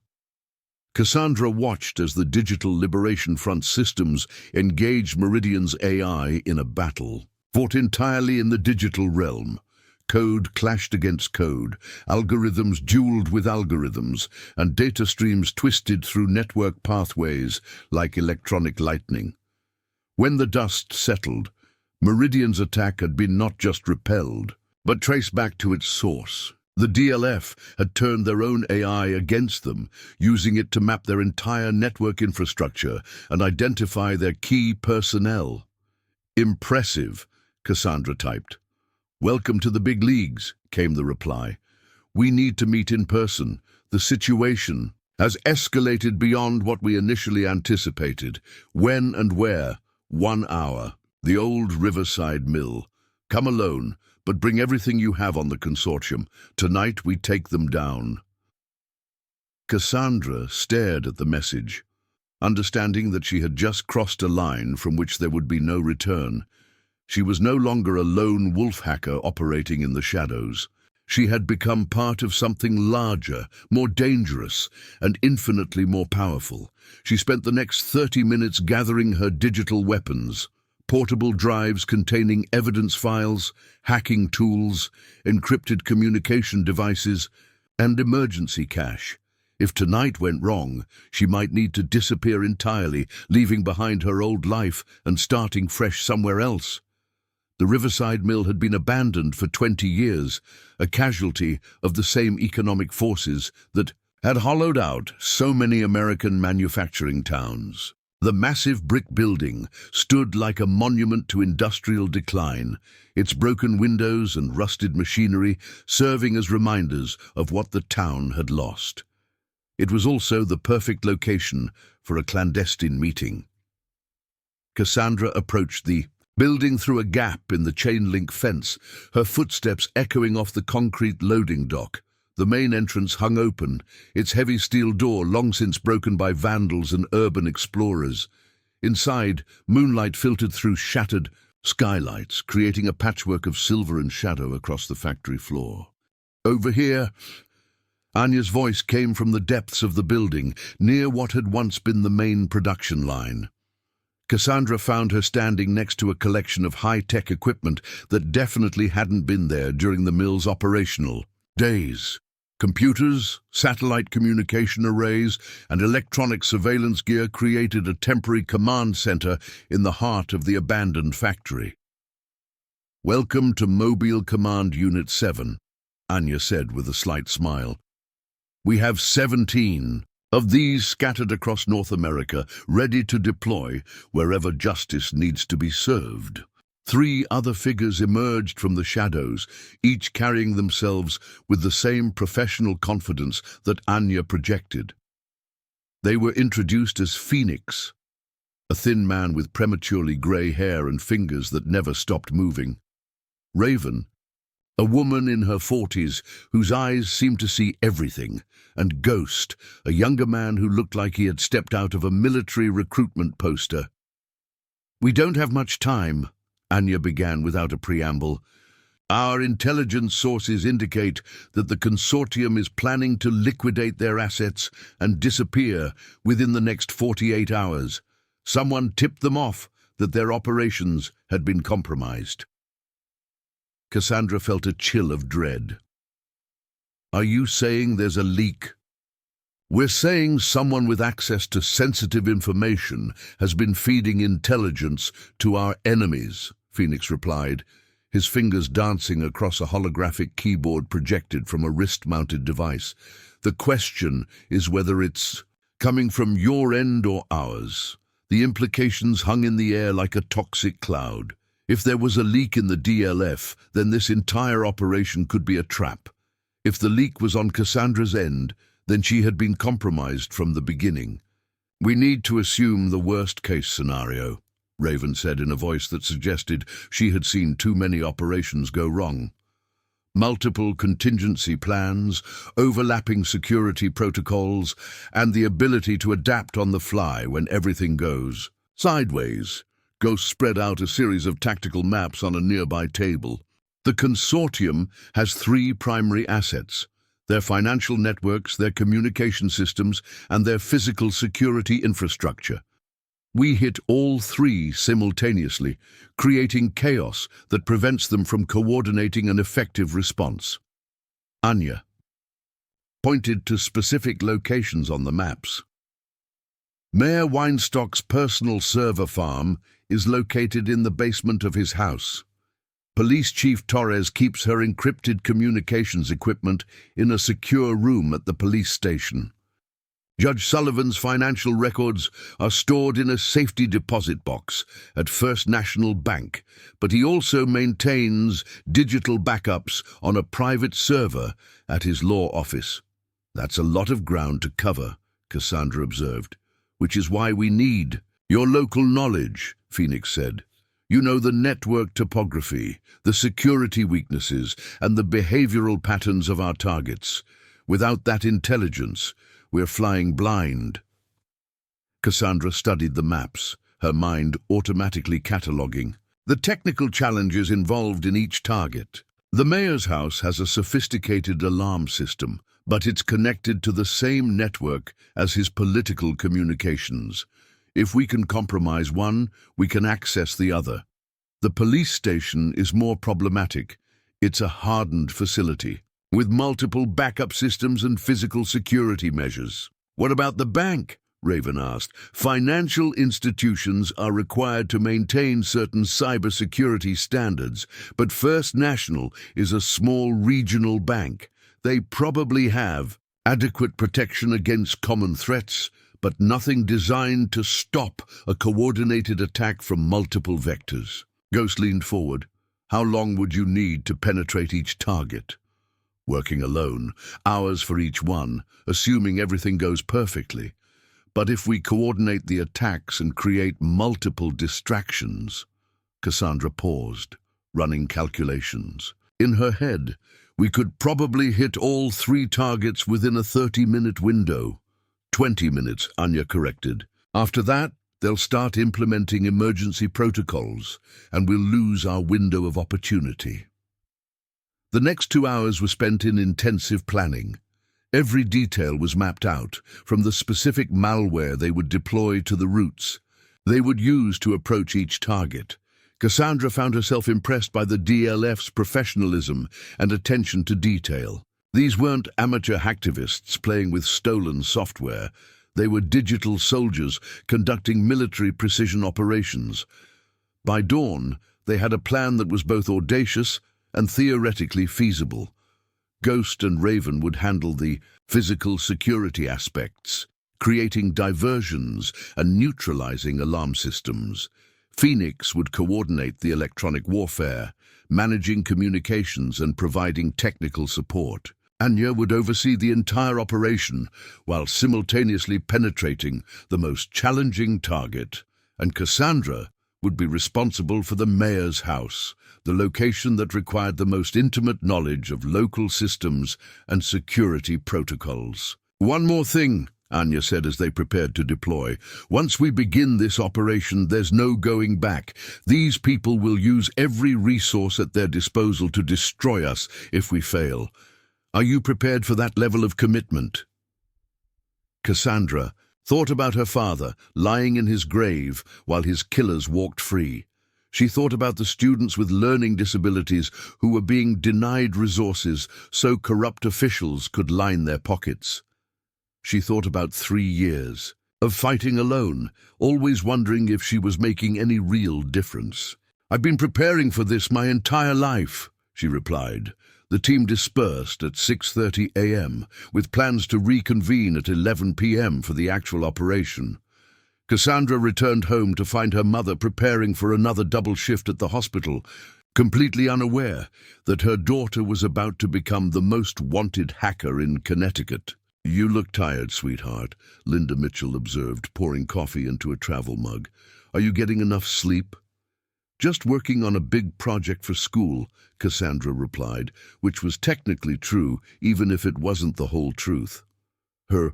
Cassandra watched as the Digital Liberation Front systems engaged Meridian's AI in a battle, fought entirely in the digital realm. Code clashed against code, algorithms dueled with algorithms, and data streams twisted through network pathways like electronic lightning. When the dust settled, Meridian's attack had been not just repelled, but traced back to its source. The DLF had turned their own AI against them, using it to map their entire network infrastructure and identify their key personnel. "Impressive," Cassandra typed. "Welcome to the big leagues," came the reply. "We need to meet in person. The situation has escalated beyond what we initially anticipated. When and where? 1 hour. The old Riverside Mill. Come alone, but bring everything you have on the consortium. Tonight we take them down." Cassandra stared at the message, understanding that she had just crossed a line from which there would be no return. She was no longer a lone wolf hacker operating in the shadows. She had become part of something larger, more dangerous, and infinitely more powerful. She spent the next 30 minutes gathering her digital weapons, portable drives containing evidence files, hacking tools, encrypted communication devices, and emergency cache. If tonight went wrong, she might need to disappear entirely, leaving behind her old life and starting fresh somewhere else. The Riverside Mill had been abandoned for 20 years, a casualty of the same economic forces that had hollowed out so many American manufacturing towns. The massive brick building stood like a monument to industrial decline, its broken windows and rusted machinery serving as reminders of what the town had lost. It was also the perfect location for a clandestine meeting. Cassandra approached the building through a gap in the chain-link fence, her footsteps echoing off the concrete loading dock. The main entrance hung open, its heavy steel door long since broken by vandals and urban explorers. Inside, moonlight filtered through shattered skylights, creating a patchwork of silver and shadow across the factory floor. "Over here," Anya's voice came from the depths of the building, near what had once been the main production line. Cassandra found her standing next to a collection of high-tech equipment that definitely hadn't been there during the mill's operational days. Computers, satellite communication arrays, and electronic surveillance gear created a temporary command center in the heart of the abandoned factory. "Welcome to Mobile Command Unit 7, Anya said with a slight smile. "We have 17 of these scattered across North America, ready to deploy wherever justice needs to be served." 3 other figures emerged from the shadows, each carrying themselves with the same professional confidence that Anya projected. They were introduced as Phoenix, a thin man with prematurely grey hair and fingers that never stopped moving; Raven, a woman in her 40s whose eyes seemed to see everything; and Ghost, a younger man who looked like he had stepped out of a military recruitment poster. "We don't have much time," Anya began without a preamble. "Our intelligence sources indicate that the consortium is planning to liquidate their assets and disappear within the next 48 hours. Someone tipped them off that their operations had been compromised." Cassandra felt a chill of dread. "Are you saying there's a leak?" "We're saying someone with access to sensitive information has been feeding intelligence to our enemies," Phoenix replied, his fingers dancing across a holographic keyboard projected from a wrist-mounted device. "The question is whether it's coming from your end or ours. The implications hung in the air like a toxic cloud. If there was a leak in the DLF, then this entire operation could be a trap. If the leak was on Cassandra's end, then she had been compromised from the beginning. "We need to assume the worst-case scenario," Raven said in a voice that suggested she had seen too many operations go wrong. Multiple contingency plans, overlapping security protocols, and the ability to adapt on the fly when everything goes sideways. Ghost spread out a series of tactical maps on a nearby table. The consortium has three primary assets: their financial networks, their communication systems, and their physical security infrastructure. We hit all three simultaneously, creating chaos that prevents them from coordinating an effective response. Anya pointed to specific locations on the maps. Mayor Weinstock's personal server farm is located in the basement of his house. Police Chief Torres keeps her encrypted communications equipment in a secure room at the police station. Judge Sullivan's financial records are stored in a safety deposit box at First National Bank, but he also maintains digital backups on a private server at his law office. "That's a lot of ground to cover," Cassandra observed, "which is why we need your local knowledge," Phoenix said. "You know the network topography, the security weaknesses, and the behavioral patterns of our targets. Without that intelligence, we're flying blind." Cassandra studied the maps, her mind automatically cataloguing the technical challenges involved in each target. The mayor's house has a sophisticated alarm system, but it's connected to the same network as his political communications. If we can compromise one, we can access the other. The police station is more problematic. It's a hardened facility, with multiple backup systems and physical security measures. "What about the bank?" Raven asked. "Financial institutions are required to maintain certain cybersecurity standards, but First National is a small regional bank. They probably have adequate protection against common threats, but nothing designed to stop a coordinated attack from multiple vectors." Ghost leaned forward. "How long would you need to penetrate each target?" "Working alone, hours for each one, assuming everything goes perfectly. But if we coordinate the attacks and create multiple distractions..." Cassandra paused, running calculations. In her head, "We could probably hit all three targets within a 30-minute window." 20 minutes, Anya corrected. "After that, they'll start implementing emergency protocols, and we'll lose our window of opportunity." The next 2 hours were spent in intensive planning. Every detail was mapped out, from the specific malware they would deploy to the routes they would use to approach each target. Cassandra found herself impressed by the DLF's professionalism and attention to detail. These weren't amateur hacktivists playing with stolen software. They were digital soldiers conducting military precision operations. By dawn, they had a plan that was both audacious and theoretically feasible. Ghost and Raven would handle the physical security aspects, creating diversions and neutralizing alarm systems. Phoenix would coordinate the electronic warfare, managing communications and providing technical support. Anya would oversee the entire operation while simultaneously penetrating the most challenging target, and Cassandra would be responsible for the mayor's house, the location that required the most intimate knowledge of local systems and security protocols. "One more thing," Anya said as they prepared to deploy. "Once we begin this operation, there's no going back. These people will use every resource at their disposal to destroy us if we fail. Are you prepared for that level of commitment?" Cassandra thought about her father lying in his grave while his killers walked free. She thought about the students with learning disabilities who were being denied resources so corrupt officials could line their pockets. She thought about 3 years of fighting alone, always wondering if she was making any real difference. "I've been preparing for this my entire life," she replied. The team dispersed at 6:30 a.m., with plans to reconvene at 11 p.m. for the actual operation. Cassandra returned home to find her mother preparing for another double shift at the hospital, completely unaware that her daughter was about to become the most wanted hacker in Connecticut. "You look tired, sweetheart," Linda Mitchell observed, pouring coffee into a travel mug. "Are you getting enough sleep?" "Just working on a big project for school," Cassandra replied, which was technically true, even if it wasn't the whole truth. Her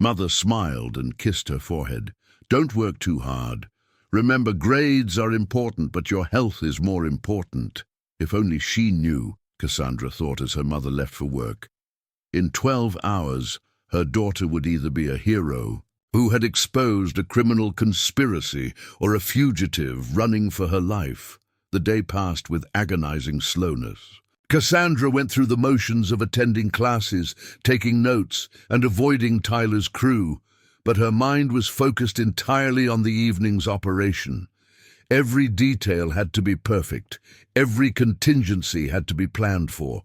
mother smiled and kissed her forehead. "Don't work too hard. Remember, grades are important, but your health is more important." If only she knew, Cassandra thought as her mother left for work. In 12 hours, her daughter would either be a hero who had exposed a criminal conspiracy or a fugitive running for her life. The day passed with agonizing slowness. Cassandra went through the motions of attending classes, taking notes, and avoiding Tyler's crew, but her mind was focused entirely on the evening's operation. Every detail had to be perfect. Every contingency had to be planned for.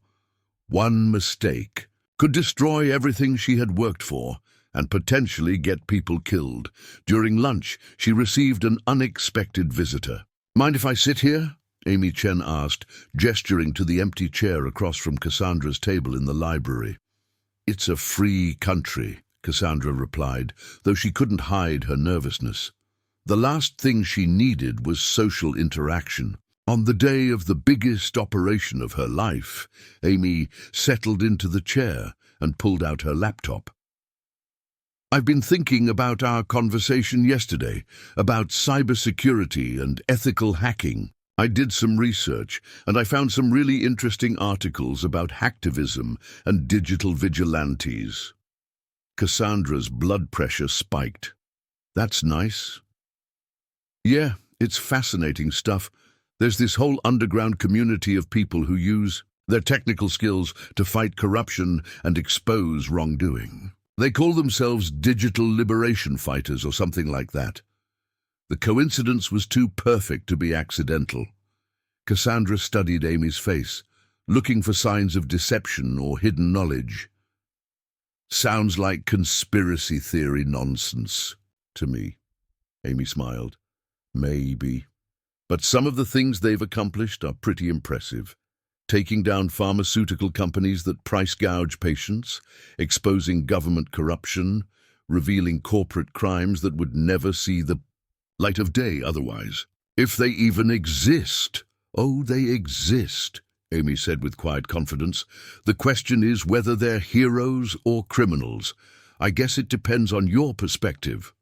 One mistake could destroy everything she had worked for and potentially get people killed. During lunch, she received an unexpected visitor. "Mind if I sit here?" Amy Chen asked, gesturing to the empty chair across from Cassandra's table in the library. "It's a free country," Cassandra replied, though she couldn't hide her nervousness. The last thing she needed was social interaction. On the day of the biggest operation of her life, Amy settled into the chair and pulled out her laptop. "I've been thinking about our conversation yesterday, about cybersecurity and ethical hacking. I did some research, and I found some really interesting articles about hacktivism and digital vigilantes." Cassandra's blood pressure spiked. "That's nice." "Yeah, it's fascinating stuff. There's this whole underground community of people who use their technical skills to fight corruption and expose wrongdoing. They call themselves digital liberation fighters or something like that." The coincidence was too perfect to be accidental. Cassandra studied Amy's face, looking for signs of deception or hidden knowledge. "Sounds like conspiracy theory nonsense to me," Amy smiled. "Maybe. But some of the things they've accomplished are pretty impressive. Taking down pharmaceutical companies that price gouge patients, exposing government corruption, revealing corporate crimes that would never see the light of day otherwise. If they even exist." "Oh, they exist," Amy said with quiet confidence. "The question is whether they're heroes or criminals. I guess it depends on your perspective."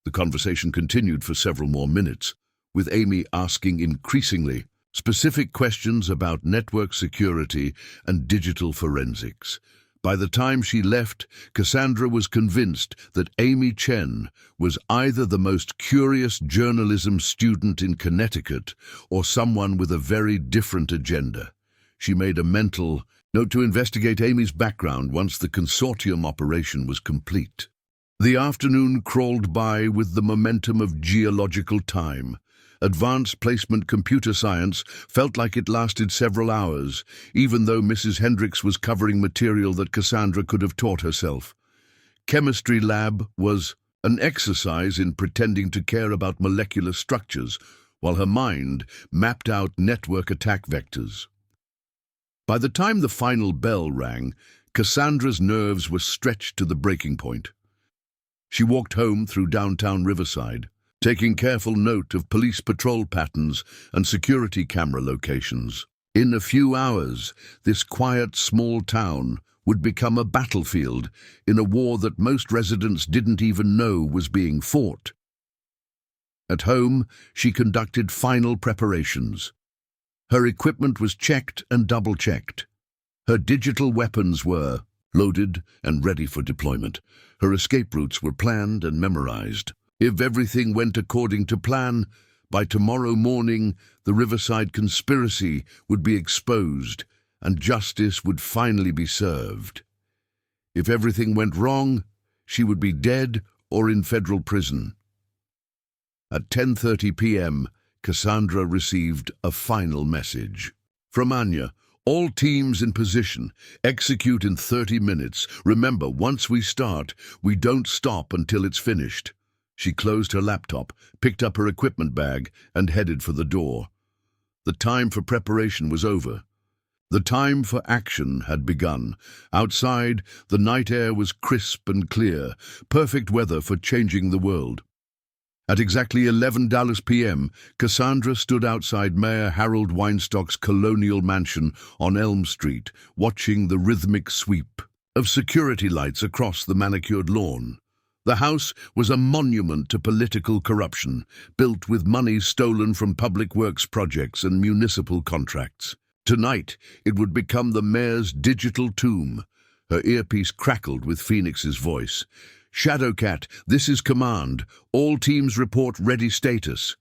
The conversation continued for several more minutes, with Amy asking increasingly specific questions about network security and digital forensics. By the time she left, Cassandra was convinced that Amy Chen was either the most curious journalism student in Connecticut or someone with a very different agenda. She made a mental note to investigate Amy's background once the consortium operation was complete. The afternoon crawled by with the momentum of geological time. Advanced placement computer science felt like it lasted several hours, even though Mrs. Hendricks was covering material that Cassandra could have taught herself. Chemistry lab was an exercise in pretending to care about molecular structures, while her mind mapped out network attack vectors. By the time the final bell rang, Cassandra's nerves were stretched to the breaking point. She walked home through downtown Riverside, taking careful note of police patrol patterns and security camera locations. In a few hours, this quiet small town would become a battlefield in a war that most residents didn't even know was being fought. At home, she conducted final preparations. Her equipment was checked and double-checked. Her digital weapons were loaded and ready for deployment. Her escape routes were planned and memorized. If everything went according to plan, by tomorrow morning the Riverside conspiracy would be exposed and justice would finally be served. If everything went wrong, she would be dead or in federal prison. At 10:30 p.m., Cassandra received a final message. From Anya: "All teams in position. Execute in 30 minutes. Remember, once we start, we don't stop until it's finished." She closed her laptop, picked up her equipment bag, and headed for the door. The time for preparation was over. The time for action had begun. Outside, the night air was crisp and clear, perfect weather for changing the world. At exactly 11 p.m., Cassandra stood outside Mayor Harold Weinstock's colonial mansion on Elm Street, watching the rhythmic sweep of security lights across the manicured lawn. The house was a monument to political corruption, built with money stolen from public works projects and municipal contracts. Tonight, it would become the mayor's digital tomb. Her earpiece crackled with Phoenix's voice. "Shadowcat, this is command. All teams report ready status."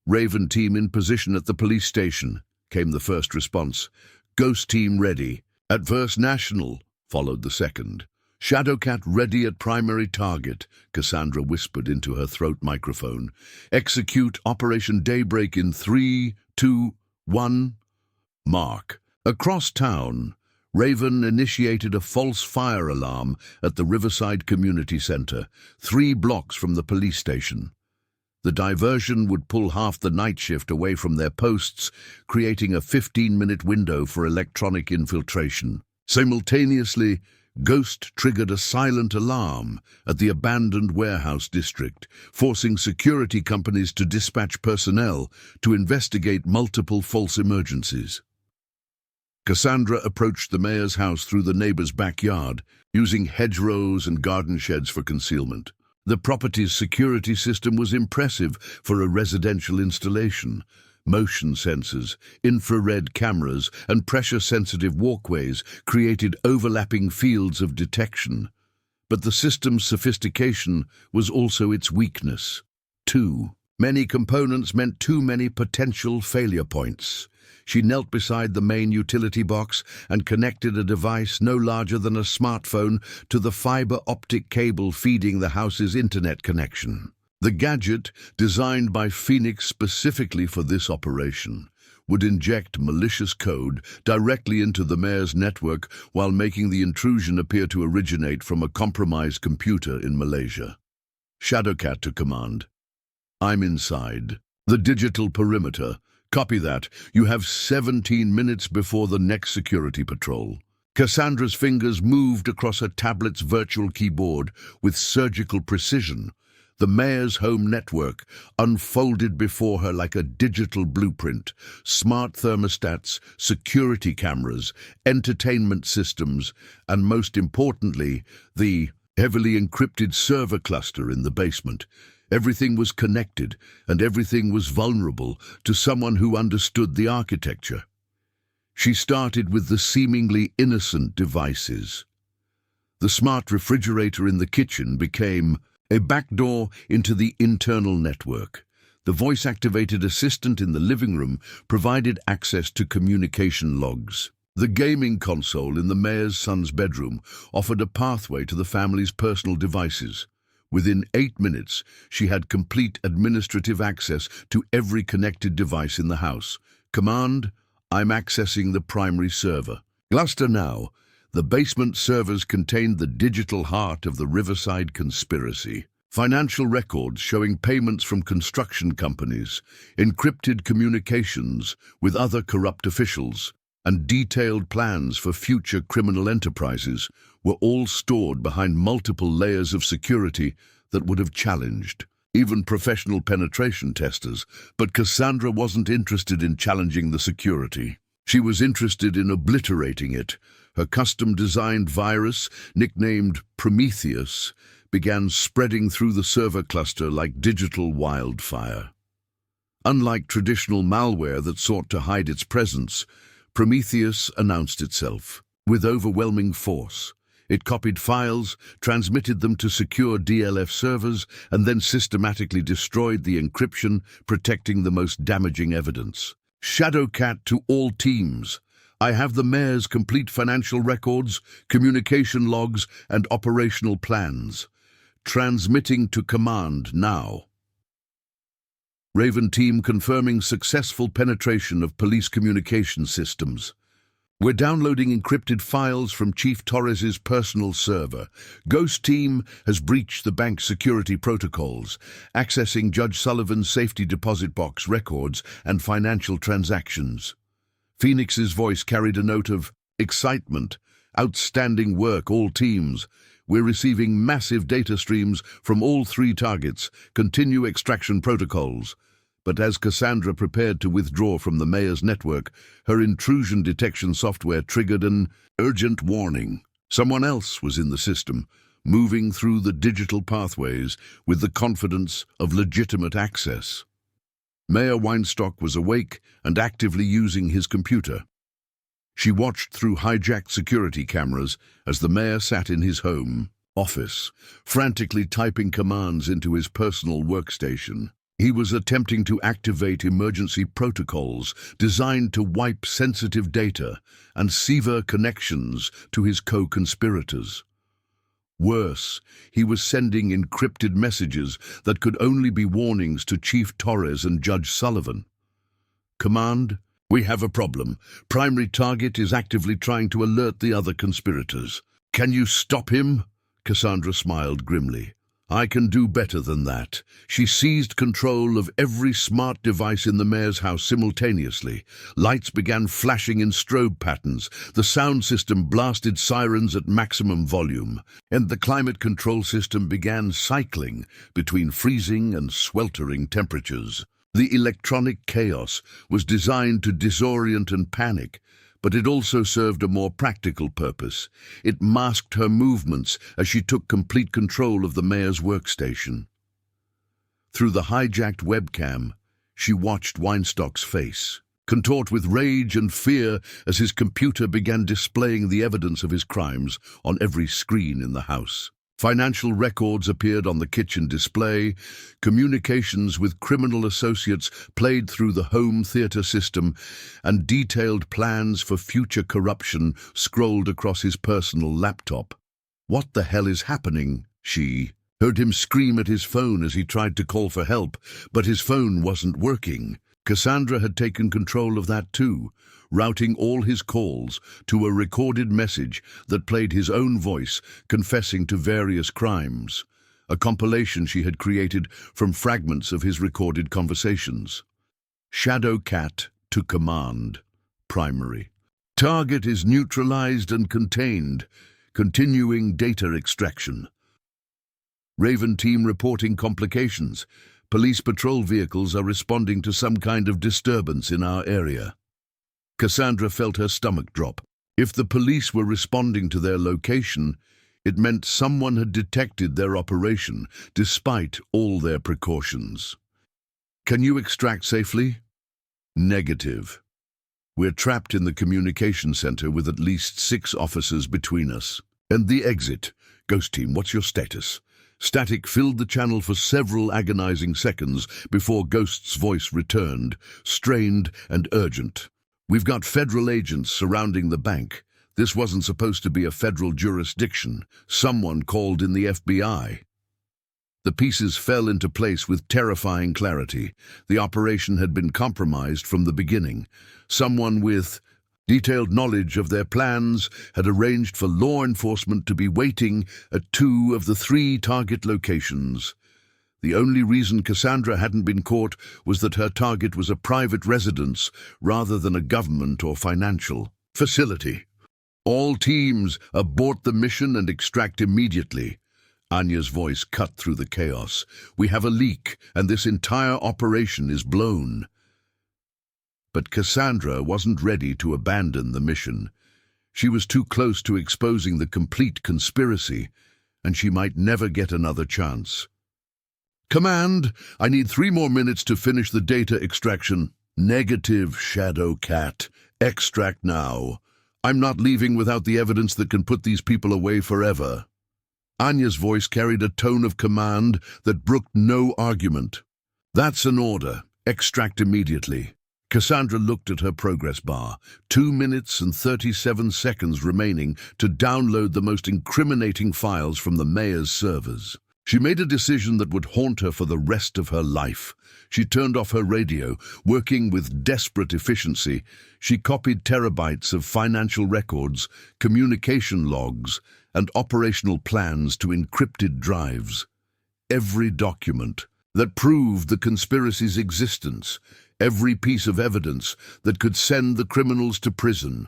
"Raven team in position at the police station," came the first response. "Ghost team ready." "Adverse National," followed the second. "Shadowcat ready at primary target," Cassandra whispered into her throat microphone. "Execute Operation Daybreak in 3, 2, 1. Mark. Across town, Raven initiated a false fire alarm at the Riverside Community Center, 3 blocks from the police station. The diversion would pull half the night shift away from their posts, creating a 15-minute window for electronic infiltration. Simultaneously, Ghost triggered a silent alarm at the abandoned warehouse district, forcing security companies to dispatch personnel to investigate multiple false emergencies. Cassandra approached the mayor's house through the neighbor's backyard, using hedgerows and garden sheds for concealment. The property's security system was impressive for a residential installation. Motion sensors, infrared cameras, and pressure-sensitive walkways created overlapping fields of detection. But the system's sophistication was also its weakness. Too many components meant too many potential failure points. She knelt beside the main utility box and connected a device no larger than a smartphone to the fiber optic cable feeding the house's internet connection. The gadget, designed by Phoenix specifically for this operation, would inject malicious code directly into the mayor's network while making the intrusion appear to originate from a compromised computer in Malaysia. Shadowcat to command. "I'm inside. The digital perimeter. Copy that. You have 17 minutes before the next security patrol." Cassandra's fingers moved across her tablet's virtual keyboard with surgical precision. The mayor's home network unfolded before her like a digital blueprint. Smart thermostats, security cameras, entertainment systems, and most importantly, the heavily encrypted server cluster in the basement. Everything was connected, and everything was vulnerable to someone who understood the architecture. She started with the seemingly innocent devices. The smart refrigerator in the kitchen became a backdoor into the internal network. The voice-activated assistant in the living room provided access to communication logs. The gaming console in the mayor's son's bedroom offered a pathway to the family's personal devices. Within 8 minutes, she had complete administrative access to every connected device in the house. "Command, I'm accessing the primary server." Gloucester now. The basement servers contained the digital heart of the Riverside conspiracy. Financial records showing payments from construction companies, encrypted communications with other corrupt officials, and detailed plans for future criminal enterprises were all stored behind multiple layers of security that would have challenged even professional penetration testers. But Cassandra wasn't interested in challenging the security. She was interested in obliterating it. Her custom-designed virus, nicknamed Prometheus, began spreading through the server cluster like digital wildfire. Unlike traditional malware that sought to hide its presence, Prometheus announced itself. With overwhelming force, it copied files, transmitted them to secure DLF servers, and then systematically destroyed the encryption, protecting the most damaging evidence. "Shadowcat to all teams. I have the mayor's complete financial records, communication logs, and operational plans. Transmitting to command now." Raven team confirming successful penetration of police communication systems. We're downloading encrypted files from Chief Torres's personal server. Ghost Team has breached the bank's security protocols, accessing Judge Sullivan's safety deposit box records and financial transactions. Phoenix's voice carried a note of excitement. Outstanding work, all teams. We're receiving massive data streams from all 3 targets. Continue extraction protocols. But as Cassandra prepared to withdraw from the mayor's network, her intrusion detection software triggered an urgent warning. Someone else was in the system, moving through the digital pathways with the confidence of legitimate access. Mayor Weinstock was awake and actively using his computer. She watched through hijacked security cameras as the mayor sat in his home office, frantically typing commands into his personal workstation. He was attempting to activate emergency protocols designed to wipe sensitive data and sever connections to his co-conspirators. Worse, he was sending encrypted messages that could only be warnings to Chief Torres and Judge Sullivan. Command, we have a problem. Primary target is actively trying to alert the other conspirators. Can you stop him? Cassandra smiled grimly. I can do better than that. She seized control of every smart device in the mayor's house simultaneously. Lights began flashing in strobe patterns. The sound system blasted sirens at maximum volume, and the climate control system began cycling between freezing and sweltering temperatures. The electronic chaos was designed to disorient and panic, but it also served a more practical purpose. It masked her movements as she took complete control of the mayor's workstation. Through the hijacked webcam, she watched Weinstock's face, contort with rage and fear as his computer began displaying the evidence of his crimes on every screen in the house. Financial records appeared on the kitchen display. Communications with criminal associates played through the home theater system, and detailed plans for future corruption scrolled across his personal laptop. What the hell is happening? She heard him scream at his phone as he tried to call for help, but his phone wasn't working. Cassandra had taken control of that too, routing all his calls to a recorded message that played his own voice confessing to various crimes, a compilation she had created from fragments of his recorded conversations. Shadow Cat to command. Primary. Target is neutralized and contained. Continuing data extraction. Raven Team reporting complications. Police patrol vehicles are responding to some kind of disturbance in our area. Cassandra felt her stomach drop. If the police were responding to their location, it meant someone had detected their operation, despite all their precautions. Can you extract safely? Negative. We're trapped in the communication center with at least 6 officers between us. And the exit. Ghost Team, what's your status? Static filled the channel for several agonizing seconds before Ghost's voice returned, strained and urgent. We've got federal agents surrounding the bank. This wasn't supposed to be a federal jurisdiction. Someone called in the FBI. The pieces fell into place with terrifying clarity. The operation had been compromised from the beginning. Someone with detailed knowledge of their plans had arranged for law enforcement to be waiting at 2 of the 3 target locations. The only reason Cassandra hadn't been caught was that her target was a private residence rather than a government or financial facility. All teams, abort the mission and extract immediately. Anya's voice cut through the chaos. We have a leak, and this entire operation is blown. But Cassandra wasn't ready to abandon the mission. She was too close to exposing the complete conspiracy, and she might never get another chance. Command, I need 3 more minutes to finish the data extraction. Negative, Shadow Cat. Extract now. I'm not leaving without the evidence that can put these people away forever. Anya's voice carried a tone of command that brooked no argument. That's an order. Extract immediately. Cassandra looked at her progress bar. 2 minutes and 37 seconds remaining to download the most incriminating files from the mayor's servers. She made a decision that would haunt her for the rest of her life. She turned off her radio, working with desperate efficiency. She copied terabytes of financial records, communication logs, and operational plans to encrypted drives. Every document that proved the conspiracy's existence, every piece of evidence that could send the criminals to prison,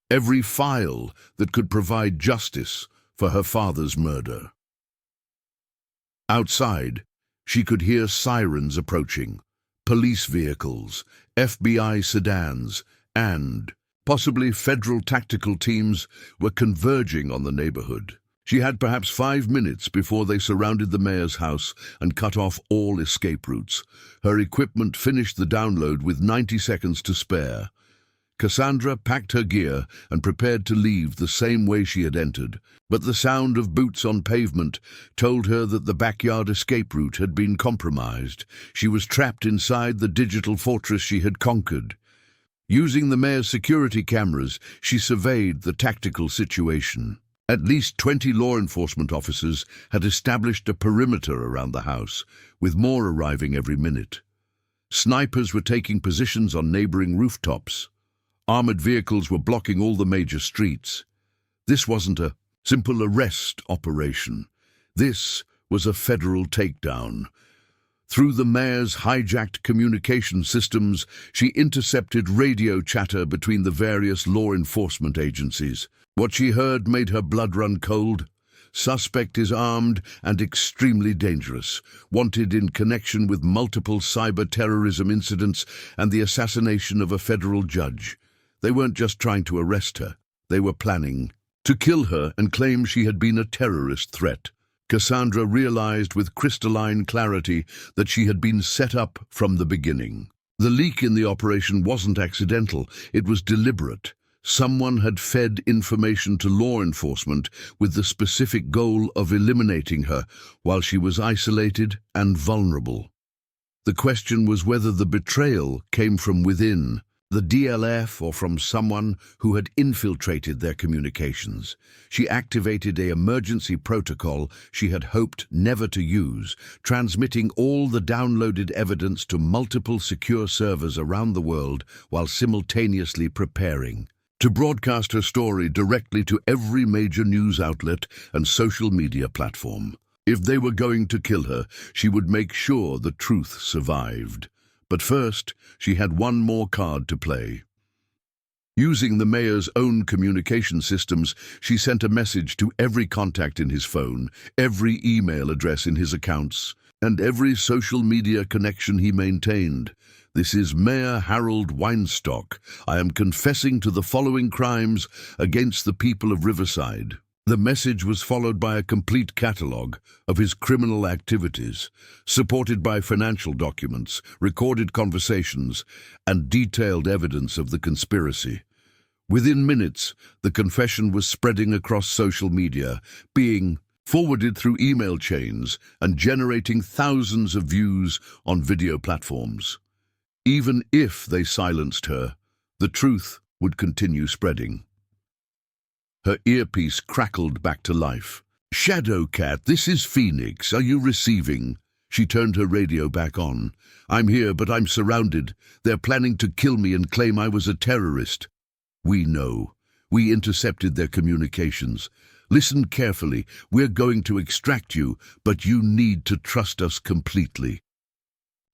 every file that could provide justice for her father's murder. Outside, she could hear sirens approaching, police vehicles, FBI sedans, and possibly federal tactical teams were converging on the neighborhood. She had perhaps 5 minutes before they surrounded the mayor's house and cut off all escape routes. Her equipment finished the download with 90 seconds to spare. Cassandra packed her gear and prepared to leave the same way she had entered, but the sound of boots on pavement told her that the backyard escape route had been compromised. She was trapped inside the digital fortress she had conquered. Using the mayor's security cameras, she surveyed the tactical situation. At least 20 law enforcement officers had established a perimeter around the house, with more arriving every minute. Snipers were taking positions on neighboring rooftops. Armored vehicles were blocking all the major streets. This wasn't a simple arrest operation. This was a federal takedown. Through the mayor's hijacked communication systems, she intercepted radio chatter between the various law enforcement agencies. What she heard made her blood run cold. Suspect is armed and extremely dangerous, wanted in connection with multiple cyber-terrorism incidents and the assassination of a federal judge. They weren't just trying to arrest her. They were planning to kill her and claim she had been a terrorist threat. Cassandra realized with crystalline clarity that she had been set up from the beginning. The leak in the operation wasn't accidental, it was deliberate. Someone had fed information to law enforcement with the specific goal of eliminating her while she was isolated and vulnerable. The question was whether the betrayal came from within, the DLF, or from someone who had infiltrated their communications. She activated an emergency protocol she had hoped never to use, transmitting all the downloaded evidence to multiple secure servers around the world while simultaneously preparing to broadcast her story directly to every major news outlet and social media platform. If they were going to kill her, she would make sure the truth survived. But first, she had one more card to play. Using the mayor's own communication systems, she sent a message to every contact in his phone, every email address in his accounts, and every social media connection he maintained. This is Mayor Harold Weinstock. I am confessing to the following crimes against the people of Riverside. The message was followed by a complete catalogue of his criminal activities, supported by financial documents, recorded conversations, and detailed evidence of the conspiracy. Within minutes, the confession was spreading across social media, being forwarded through email chains and generating thousands of views on video platforms. Even if they silenced her, the truth would continue spreading. Her earpiece crackled back to life. "Shadowcat, this is Phoenix. Are you receiving?" She turned her radio back on. "I'm here, but I'm surrounded. They're planning to kill me and claim I was a terrorist." "We know. We intercepted their communications. Listen carefully. We're going to extract you, but you need to trust us completely."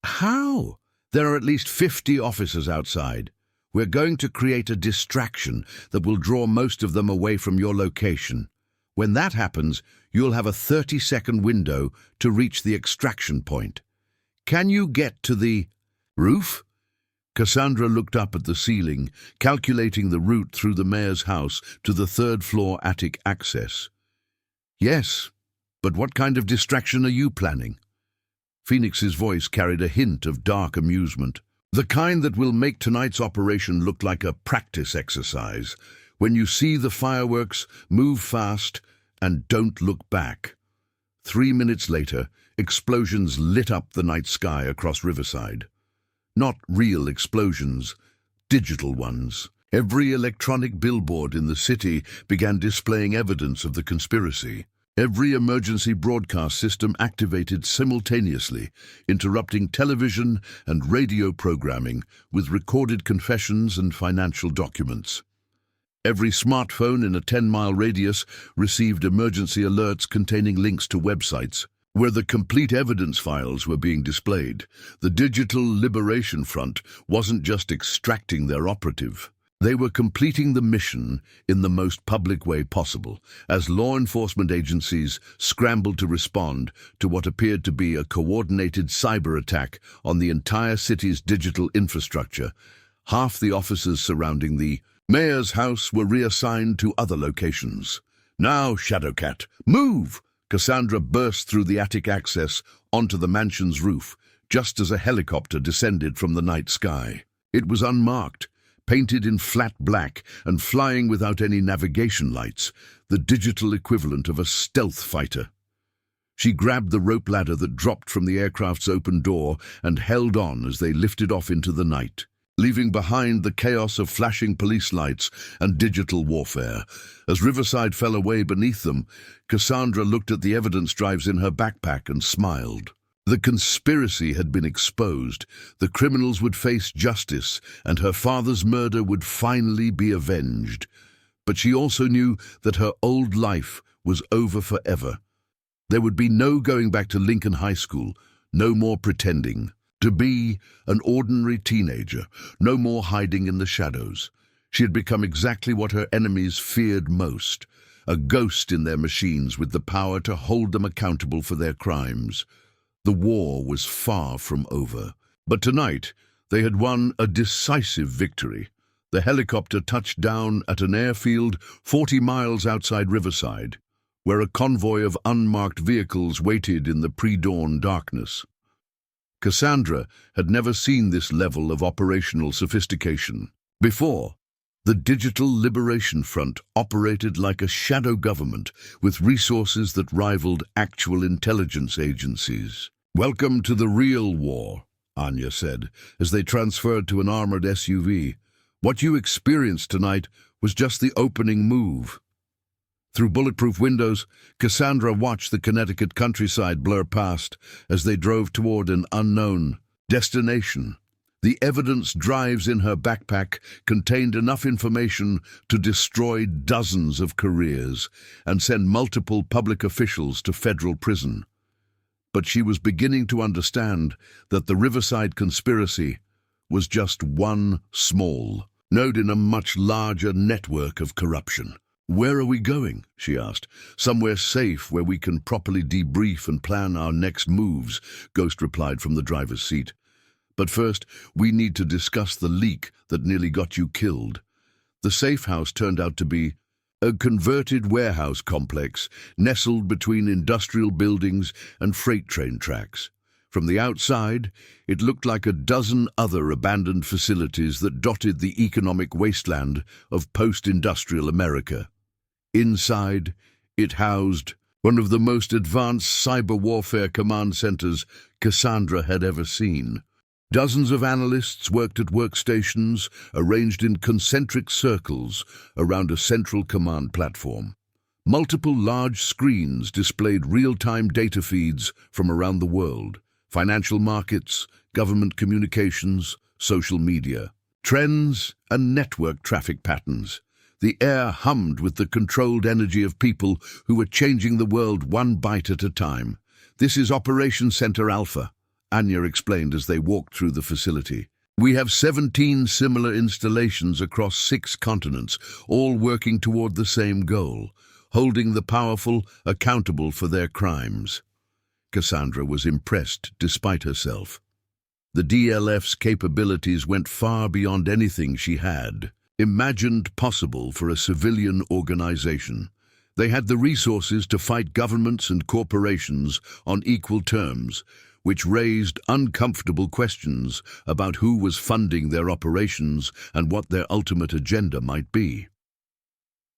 "How?" "There are at least 50 officers outside. We're going to create a distraction that will draw most of them away from your location. When that happens, you'll have a 30-second window to reach the extraction point. Can you get to the roof?" Cassandra looked up at the ceiling, calculating the route through the mayor's house to the third-floor attic access. "Yes, but what kind of distraction are you planning?" Phoenix's voice carried a hint of dark amusement. "The kind that will make tonight's operation look like a practice exercise. When you see the fireworks, move fast and don't look back." 3 minutes later, explosions lit up the night sky across Riverside. Not real explosions, digital ones. Every electronic billboard in the city began displaying evidence of the conspiracy. Every emergency broadcast system activated simultaneously, interrupting television and radio programming with recorded confessions and financial documents. Every smartphone in a 10-mile radius received emergency alerts containing links to websites where the complete evidence files were being displayed. The Digital Liberation Front wasn't just extracting their operative. They were completing the mission in the most public way possible, as law enforcement agencies scrambled to respond to what appeared to be a coordinated cyber attack on the entire city's digital infrastructure. Half the offices surrounding the mayor's house were reassigned to other locations. "Now, Shadowcat, move!" Cassandra burst through the attic access onto the mansion's roof, just as a helicopter descended from the night sky. It was unmarked, painted in flat black and flying without any navigation lights, the digital equivalent of a stealth fighter. She grabbed the rope ladder that dropped from the aircraft's open door and held on as they lifted off into the night, leaving behind the chaos of flashing police lights and digital warfare. As Riverside fell away beneath them, Cassandra looked at the evidence drives in her backpack and smiled. The conspiracy had been exposed, the criminals would face justice, and her father's murder would finally be avenged. But she also knew that her old life was over forever. There would be no going back to Lincoln High School, no more pretending to be an ordinary teenager, no more hiding in the shadows. She had become exactly what her enemies feared most, a ghost in their machines with the power to hold them accountable for their crimes. The war was far from over. But tonight, they had won a decisive victory. The helicopter touched down at an airfield 40 miles outside Riverside, where a convoy of unmarked vehicles waited in the pre-dawn darkness. Cassandra had never seen this level of operational sophistication before. The Digital Liberation Front operated like a shadow government with resources that rivaled actual intelligence agencies. "Welcome to the real war," Anya said, as they transferred to an armored SUV. "What you experienced tonight was just the opening move." Through bulletproof windows, Cassandra watched the Connecticut countryside blur past as they drove toward an unknown destination. The evidence drives in her backpack contained enough information to destroy dozens of careers and send multiple public officials to federal prison. But she was beginning to understand that the Riverside conspiracy was just one small node in a much larger network of corruption. "Where are we going?" she asked. "Somewhere safe where we can properly debrief and plan our next moves," Ghost replied from the driver's seat. "But first, we need to discuss the leak that nearly got you killed." The safe house turned out to be a converted warehouse complex nestled between industrial buildings and freight train tracks. From the outside, it looked like a dozen other abandoned facilities that dotted the economic wasteland of post-industrial America. Inside, it housed one of the most advanced cyber warfare command centers Cassandra had ever seen. Dozens of analysts worked at workstations arranged in concentric circles around a central command platform. Multiple large screens displayed real-time data feeds from around the world: financial markets, government communications, social media, trends, and network traffic patterns. The air hummed with the controlled energy of people who were changing the world one bite at a time. "This is Operation Center Alpha," Anya explained as they walked through the facility. "We have 17 similar installations across 6 continents, all working toward the same goal, holding the powerful accountable for their crimes." Cassandra was impressed despite herself. The DLF's capabilities went far beyond anything she had imagined possible for a civilian organization. They had the resources to fight governments and corporations on equal terms, which raised uncomfortable questions about who was funding their operations and what their ultimate agenda might be.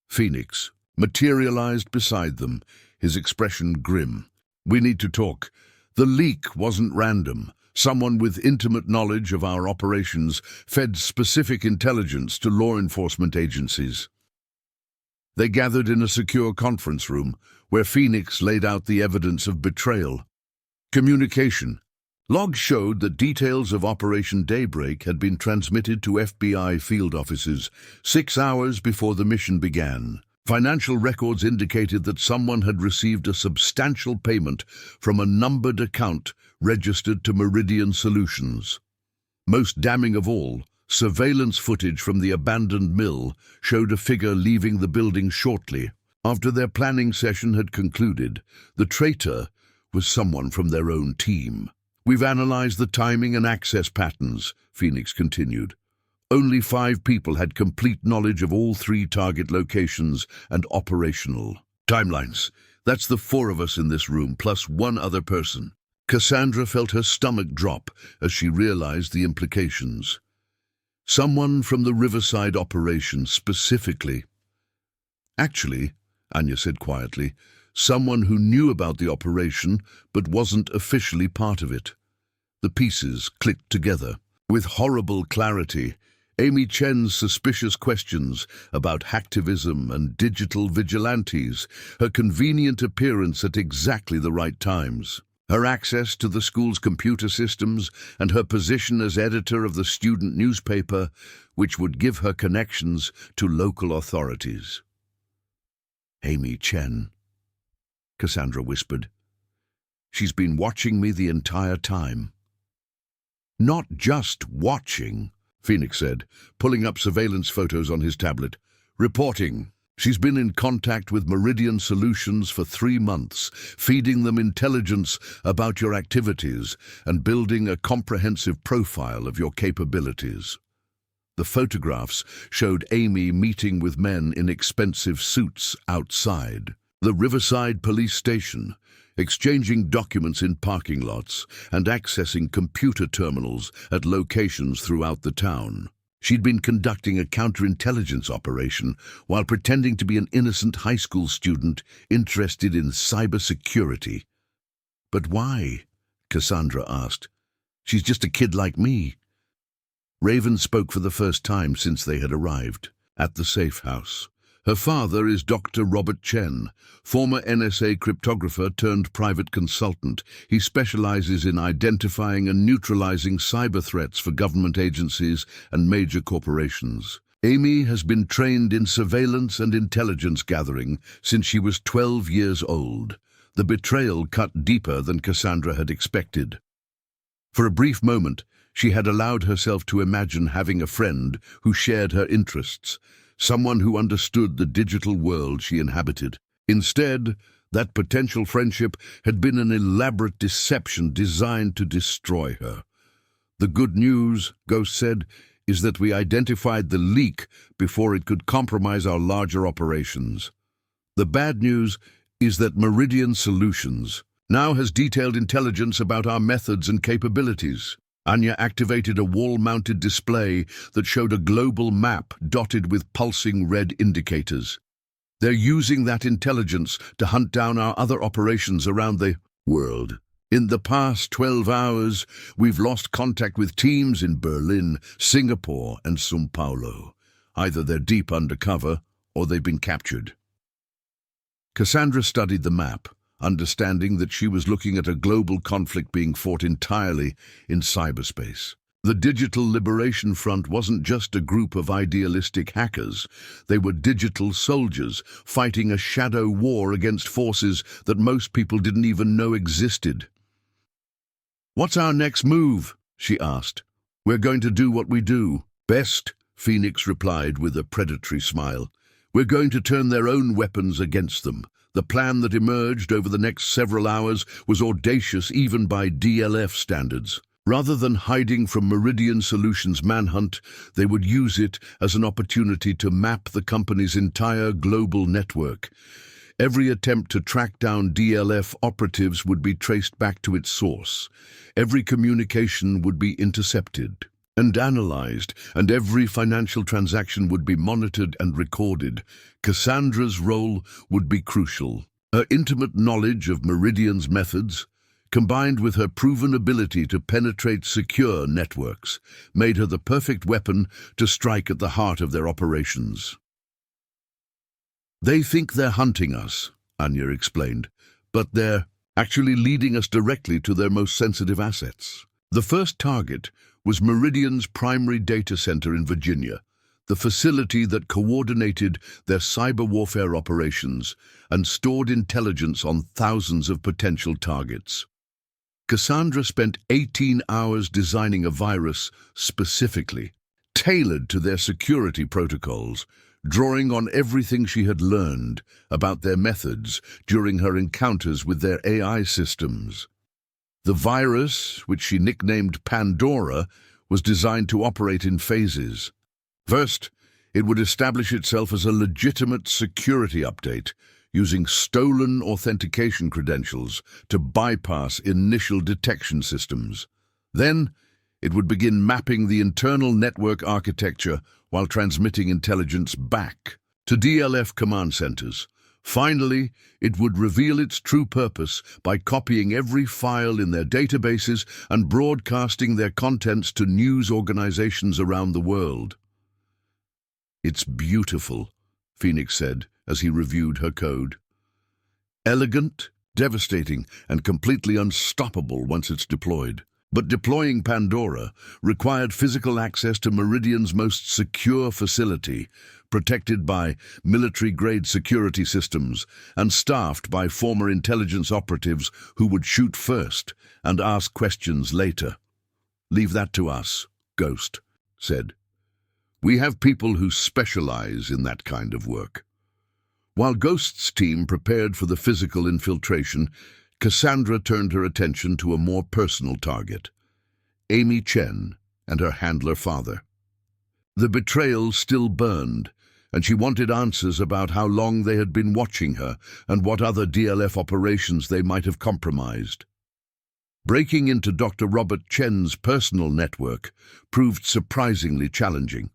Phoenix materialized beside them, his expression grim. "We need to talk. The leak wasn't random. Someone with intimate knowledge of our operations fed specific intelligence to law enforcement agencies." They gathered in a secure conference room where Phoenix laid out the evidence of betrayal. Communication. Logs showed that details of Operation Daybreak had been transmitted to FBI field offices 6 hours before the mission began. Financial records indicated that someone had received a substantial payment from a numbered account registered to Meridian Solutions. Most damning of all, surveillance footage from the abandoned mill showed a figure leaving the building shortly. After their planning session had concluded, the traitor was someone from their own team. We've analyzed the timing and access patterns, Phoenix continued. Only 5 people had complete knowledge of all 3 target locations and operational timelines. That's the 4 of us in this room, plus 1 other person. Cassandra felt her stomach drop as she realized the implications. Someone from the Riverside operation specifically. Actually, Anya said quietly, someone who knew about the operation but wasn't officially part of it. The pieces clicked together. With horrible clarity, Amy Chen's suspicious questions about hacktivism and digital vigilantes, her convenient appearance at exactly the right times, her access to the school's computer systems, and her position as editor of the student newspaper, which would give her connections to local authorities. Amy Chen, Cassandra whispered. She's been watching me the entire time. Not just watching, Phoenix said, pulling up surveillance photos on his tablet. Reporting. She's been in contact with Meridian Solutions for 3 months, feeding them intelligence about your activities and building a comprehensive profile of your capabilities. The photographs showed Amy meeting with men in expensive suits outside the Riverside police station, exchanging documents in parking lots and accessing computer terminals at locations throughout the town. She'd been conducting a counterintelligence operation while pretending to be an innocent high school student interested in cybersecurity. But why? Cassandra asked. She's just a kid like me. Raven spoke for the first time since they had arrived at the safe house. Her father is Dr. Robert Chen, former NSA cryptographer turned private consultant. He specializes in identifying and neutralizing cyber threats for government agencies and major corporations. Amy has been trained in surveillance and intelligence gathering since she was 12 years old. The betrayal cut deeper than Cassandra had expected. For a brief moment, she had allowed herself to imagine having a friend who shared her interests, someone who understood the digital world she inhabited. Instead, that potential friendship had been an elaborate deception designed to destroy her. The good news, Ghost said, is that we identified the leak before it could compromise our larger operations. The bad news is that Meridian Solutions now has detailed intelligence about our methods and capabilities. Anya activated a wall-mounted display that showed a global map dotted with pulsing red indicators. They're using that intelligence to hunt down our other operations around the world. In the past 12 hours, we've lost contact with teams in Berlin, Singapore, and São Paulo. Either they're deep undercover, or they've been captured. Cassandra studied the map, understanding that she was looking at a global conflict being fought entirely in cyberspace. The Digital Liberation Front wasn't just a group of idealistic hackers. They were digital soldiers fighting a shadow war against forces that most people didn't even know existed. "What's our next move?" she asked. "We're going to do what we do best," Phoenix replied with a predatory smile. "We're going to turn their own weapons against them." The plan that emerged over the next several hours was audacious even by DLF standards. Rather than hiding from Meridian Solutions' manhunt, they would use it as an opportunity to map the company's entire global network. Every attempt to track down DLF operatives would be traced back to its source. Every communication would be intercepted and analyzed, and every financial transaction would be monitored and recorded. Cassandra's role would be crucial. Her intimate knowledge of Meridian's methods, combined with her proven ability to penetrate secure networks, made her the perfect weapon to strike at the heart of their operations. "They think they're hunting us," Anya explained, but they're actually leading us directly to their most sensitive assets. The first target was Meridian's primary data center in Virginia, the facility that coordinated their cyber warfare operations and stored intelligence on thousands of potential targets. Cassandra spent 18 hours designing a virus specifically tailored to their security protocols, drawing on everything she had learned about their methods during her encounters with their AI systems. The virus, which she nicknamed Pandora, was designed to operate in phases. First, it would establish itself as a legitimate security update, using stolen authentication credentials to bypass initial detection systems. Then, it would begin mapping the internal network architecture while transmitting intelligence back to DLF command centers. Finally, it would reveal its true purpose by copying every file in their databases and broadcasting their contents to news organizations around the world. "It's beautiful," Phoenix said as he reviewed her code. "Elegant, devastating, and completely unstoppable once it's deployed." But deploying Pandora required physical access to Meridian's most secure facility, protected by military-grade security systems and staffed by former intelligence operatives who would shoot first and ask questions later. "Leave that to us," Ghost said. "We have people who specialize in that kind of work." While Ghost's team prepared for the physical infiltration, Cassandra turned her attention to a more personal target, Amy Chen and her handler father. The betrayal still burned, and she wanted answers about how long they had been watching her and what other DLF operations they might have compromised. Breaking into Dr. Robert Chen's personal network proved surprisingly challenging.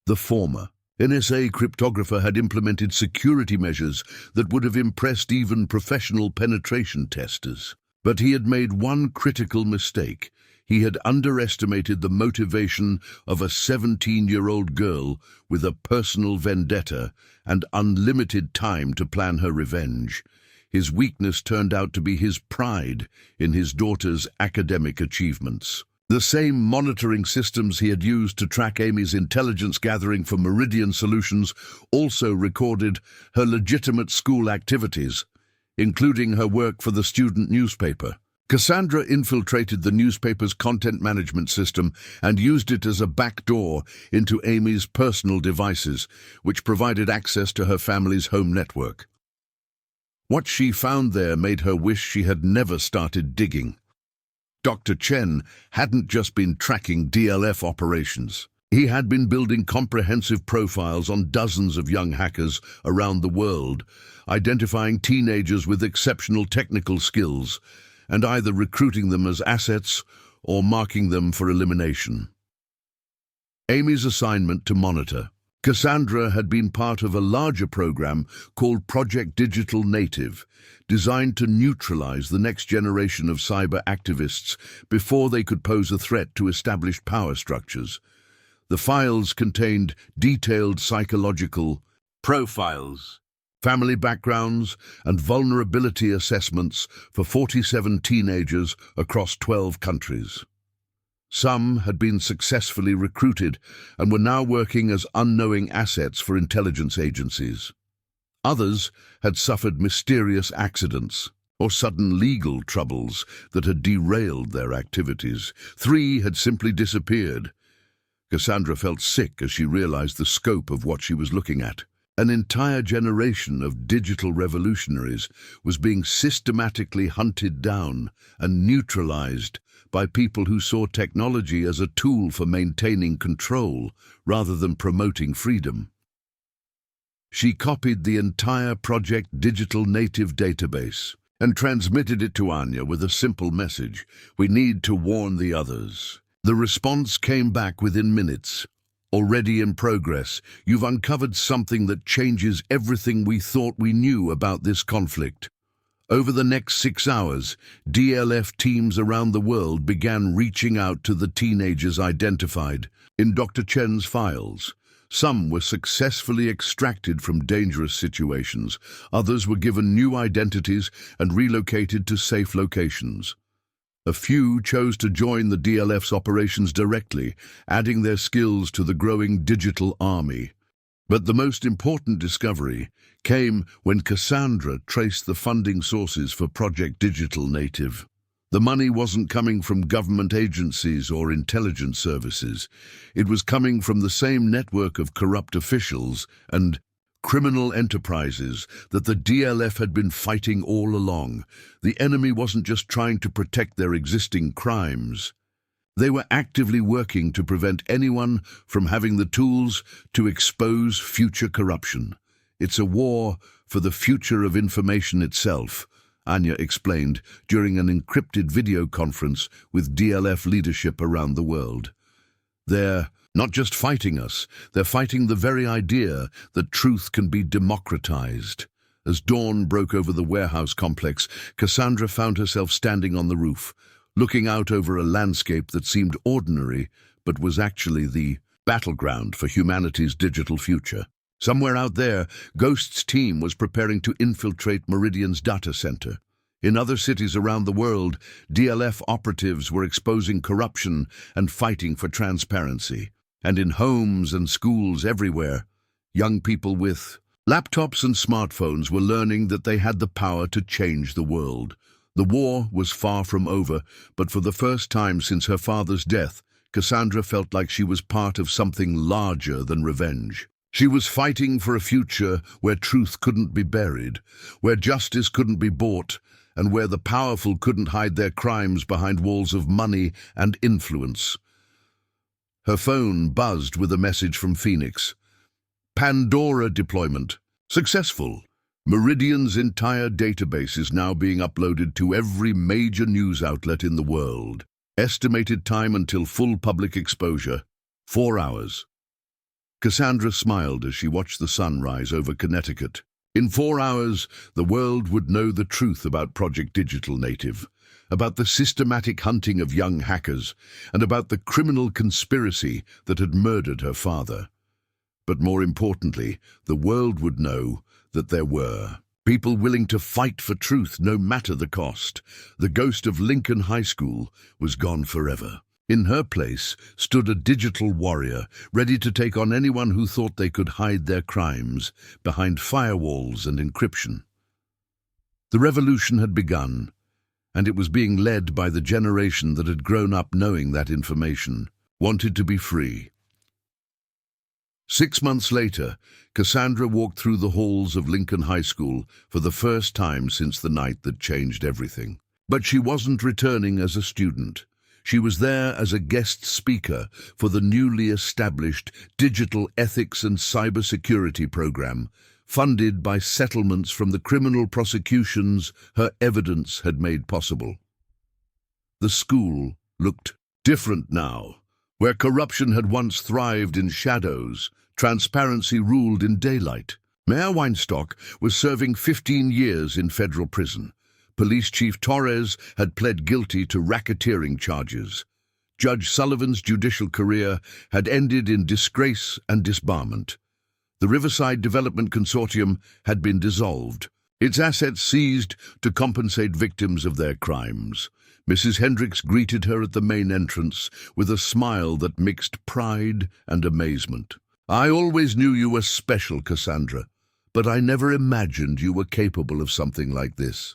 The former NSA cryptographer had implemented security measures that would have impressed even professional penetration testers. But he had made one critical mistake. He had underestimated the motivation of a 17-year-old girl with a personal vendetta and unlimited time to plan her revenge. His weakness turned out to be his pride in his daughter's academic achievements. The same monitoring systems he had used to track Amy's intelligence gathering for Meridian Solutions also recorded her legitimate school activities, including her work for the student newspaper. Cassandra infiltrated the newspaper's content management system and used it as a backdoor into Amy's personal devices, which provided access to her family's home network. What she found there made her wish she had never started digging. Dr. Chen hadn't just been tracking DLF operations. He had been building comprehensive profiles on dozens of young hackers around the world, identifying teenagers with exceptional technical skills, and either recruiting them as assets or marking them for elimination. Amy's assignment to monitor. Cassandra had been part of a larger program called Project Digital Native, designed to neutralize the next generation of cyber activists before they could pose a threat to established power structures. The files contained detailed psychological profiles, family backgrounds, and vulnerability assessments for 47 teenagers across 12 countries. Some had been successfully recruited and were now working as unknowing assets for intelligence agencies. Others had suffered mysterious accidents or sudden legal troubles that had derailed their activities. 3 had simply disappeared. Cassandra felt sick as she realized the scope of what she was looking at. An entire generation of digital revolutionaries was being systematically hunted down and neutralized by people who saw technology as a tool for maintaining control rather than promoting freedom. She copied the entire Project Digital Native database and transmitted it to Anya with a simple message: "We need to warn the others." The response came back within minutes. "Already in progress. You've uncovered something that changes everything we thought we knew about this conflict." Over the next 6 hours, DLF teams around the world began reaching out to the teenagers identified in Dr. Chen's files, Some were successfully extracted from dangerous situations. Others were given new identities and relocated to safe locations. A few chose to join the DLF's operations directly, adding their skills to the growing digital army. But the most important discovery came when Cassandra traced the funding sources for Project Digital Native. The money wasn't coming from government agencies or intelligence services. It was coming from the same network of corrupt officials and criminal enterprises that the DLF had been fighting all along. The enemy wasn't just trying to protect their existing crimes. They were actively working to prevent anyone from having the tools to expose future corruption. It's a war for the future of information itself, Anya explained during an encrypted video conference with DLF leadership around the world. They're not just fighting us, they're fighting the very idea that truth can be democratized. As dawn broke over the warehouse complex, Cassandra found herself standing on the roof, looking out over a landscape that seemed ordinary, but was actually the battleground for humanity's digital future. Somewhere out there, Ghost's team was preparing to infiltrate Meridian's data center. In other cities around the world, DLF operatives were exposing corruption and fighting for transparency. And in homes and schools everywhere, young people with laptops and smartphones were learning that they had the power to change the world. The war was far from over, but for the first time since her father's death, Cassandra felt like she was part of something larger than revenge. She was fighting for a future where truth couldn't be buried, where justice couldn't be bought, and where the powerful couldn't hide their crimes behind walls of money and influence. Her phone buzzed with a message from Phoenix. Pandora deployment. Successful. Meridian's entire database is now being uploaded to every major news outlet in the world. Estimated time until full public exposure, 4 hours. Cassandra smiled as she watched the sun rise over Connecticut. In 4 hours, the world would know the truth about Project Digital Native, about the systematic hunting of young hackers, and about the criminal conspiracy that had murdered her father. But more importantly, the world would know that there were people willing to fight for truth no matter the cost. The ghost of Lincoln High School was gone forever. In her place stood a digital warrior, ready to take on anyone who thought they could hide their crimes behind firewalls and encryption. The revolution had begun, and it was being led by the generation that had grown up knowing that information, wanted to be free. 6 months later, Cassandra walked through the halls of Lincoln High School for the first time since the night that changed everything. But she wasn't returning as a student. She was there as a guest speaker for the newly established Digital Ethics and Cybersecurity Program, funded by settlements from the criminal prosecutions her evidence had made possible. The school looked different now. Where corruption had once thrived in shadows, transparency ruled in daylight. Mayor Weinstock was serving 15 years in federal prison. Police Chief Torres had pled guilty to racketeering charges. Judge Sullivan's judicial career had ended in disgrace and disbarment. The Riverside Development Consortium had been dissolved, its assets seized to compensate victims of their crimes. Mrs. Hendricks greeted her at the main entrance with a smile that mixed pride and amazement. "I always knew you were special, Cassandra, but I never imagined you were capable of something like this."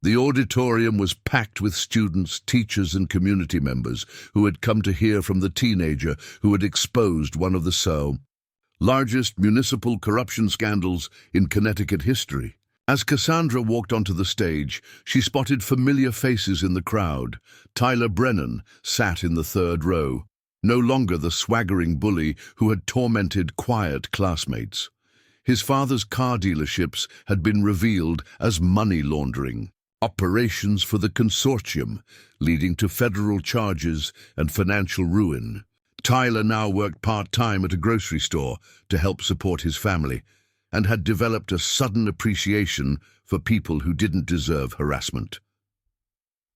The auditorium was packed with students, teachers, and community members who had come to hear from the teenager who had exposed one of the largest municipal corruption scandals in Connecticut history. As Cassandra walked onto the stage, she spotted familiar faces in the crowd. Tyler Brennan sat in the third row, no longer the swaggering bully who had tormented quiet classmates. His father's car dealerships had been revealed as money laundering operations for the consortium, leading to federal charges and financial ruin. Tyler now worked part-time at a grocery store to help support his family, and had developed a sudden appreciation for people who didn't deserve harassment.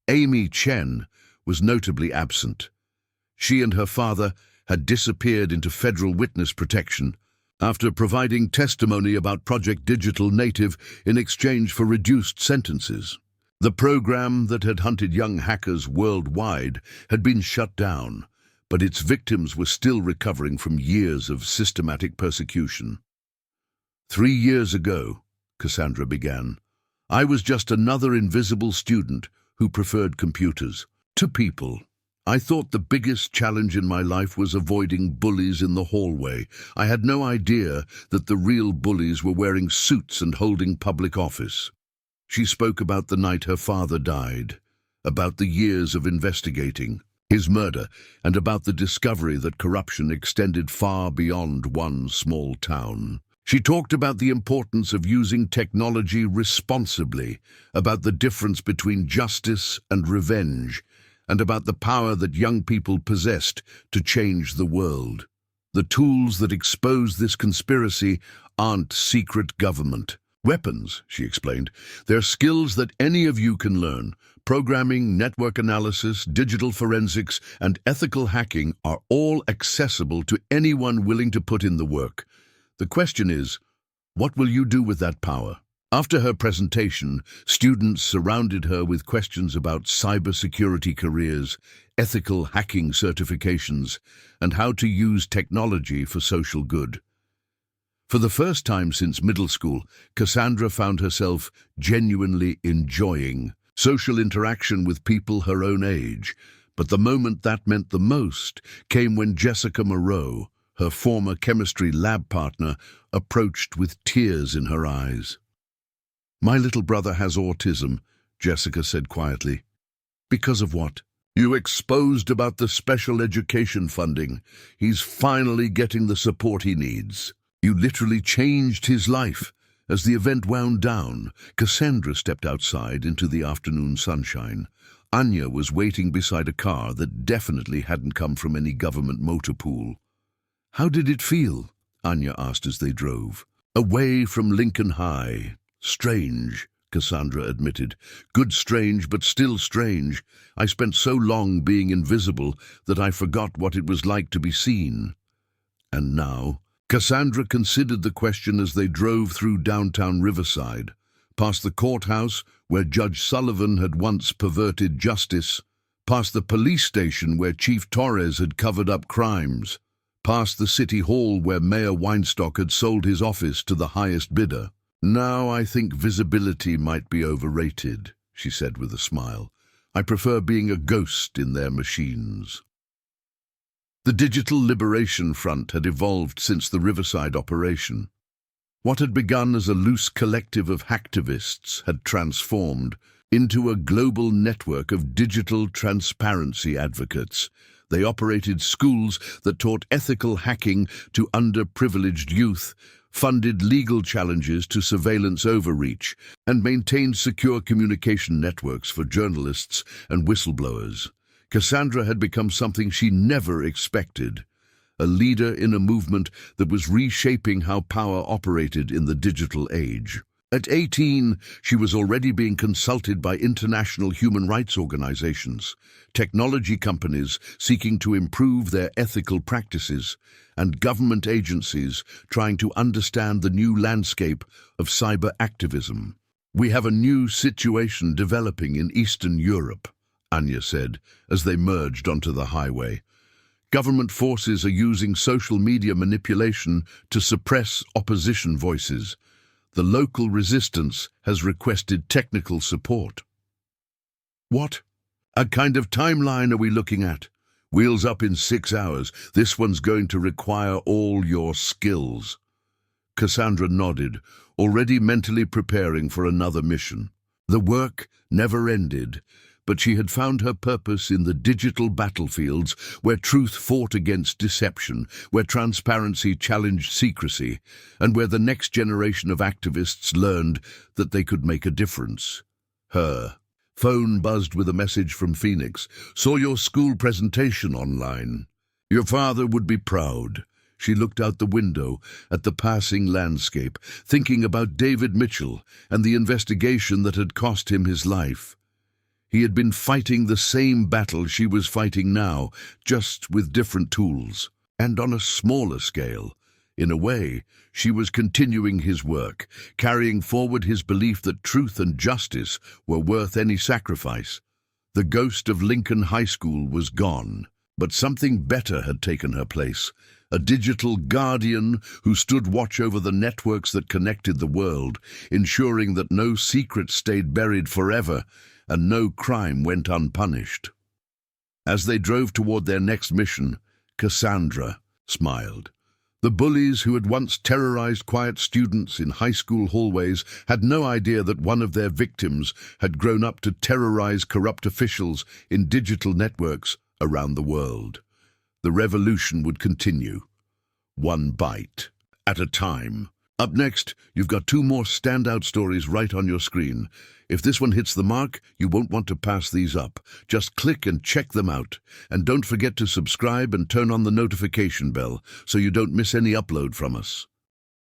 Amy Chen was notably absent. She and her father had disappeared into federal witness protection after providing testimony about Project Digital Native in exchange for reduced sentences. The program that had hunted young hackers worldwide had been shut down, but its victims were still recovering from years of systematic persecution. 3 years ago, Cassandra began, I was just another invisible student who preferred computers to people. I thought the biggest challenge in my life was avoiding bullies in the hallway. I had no idea that the real bullies were wearing suits and holding public office. She spoke about the night her father died, about the years of investigating his murder, and about the discovery that corruption extended far beyond one small town. She talked about the importance of using technology responsibly, about the difference between justice and revenge, and about the power that young people possessed to change the world. The tools that expose this conspiracy aren't secret government weapons, she explained. They're skills that any of you can learn. Programming, network analysis, digital forensics, and ethical hacking are all accessible to anyone willing to put in the work. The question is, what will you do with that power? After her presentation, students surrounded her with questions about cybersecurity careers, ethical hacking certifications, and how to use technology for social good. For the first time since middle school, Cassandra found herself genuinely enjoying social interaction with people her own age. But the moment that meant the most came when Jessica Moreau, her former chemistry lab partner, approached with tears in her eyes. "My little brother has autism," Jessica said quietly. "Because of what?" "You exposed about the special education funding. He's finally getting the support he needs. You literally changed his life." As the event wound down, Cassandra stepped outside into the afternoon sunshine. Anya was waiting beside a car that definitely hadn't come from any government motor pool. "How did it feel?" Anya asked as they drove. "Away from Lincoln High. Strange," Cassandra admitted. "Good strange, but still strange. I spent so long being invisible that I forgot what it was like to be seen." And now, Cassandra considered the question as they drove through downtown Riverside, past the courthouse where Judge Sullivan had once perverted justice, past the police station where Chief Torres had covered up crimes, past the city hall where Mayor Weinstock had sold his office to the highest bidder. "Now I think visibility might be overrated," she said with a smile. "I prefer being a ghost in their machines." The Digital Liberation Front had evolved since the Riverside operation. What had begun as a loose collective of hacktivists had transformed into a global network of digital transparency advocates. They operated schools that taught ethical hacking to underprivileged youth, funded legal challenges to surveillance overreach, and maintained secure communication networks for journalists and whistleblowers. Cassandra had become something she never expected, a leader in a movement that was reshaping how power operated in the digital age. At 18, she was already being consulted by international human rights organizations, technology companies seeking to improve their ethical practices, and government agencies trying to understand the new landscape of cyber activism. "We have a new situation developing in Eastern Europe," Anya said, as they merged onto the highway. "Government forces are using social media manipulation to suppress opposition voices. The local resistance has requested technical support." "What a kind of timeline are we looking at?" "Wheels up in 6 hours. This one's going to require all your skills." Cassandra nodded, already mentally preparing for another mission. The work never ended, but she had found her purpose in the digital battlefields where truth fought against deception, where transparency challenged secrecy, and where the next generation of activists learned that they could make a difference. Her phone buzzed with a message from Phoenix. "Saw your school presentation online. Your father would be proud." She looked out the window at the passing landscape, thinking about David Mitchell and the investigation that had cost him his life. He had been fighting the same battle she was fighting now, just with different tools. And on a smaller scale, in a way, she was continuing his work, carrying forward his belief that truth and justice were worth any sacrifice. The ghost of Lincoln High School was gone, but something better had taken her place. A digital guardian who stood watch over the networks that connected the world, ensuring that no secrets stayed buried forever and no crime went unpunished. As they drove toward their next mission, Cassandra smiled. The bullies who had once terrorized quiet students in high school hallways had no idea that one of their victims had grown up to terrorize corrupt officials in digital networks around the world. The revolution would continue, one bite at a time. Up next, you've got two more standout stories right on your screen. If this one hits the mark, you won't want to pass these up. Just click and check them out. And don't forget to subscribe and turn on the notification bell so you don't miss any upload from us.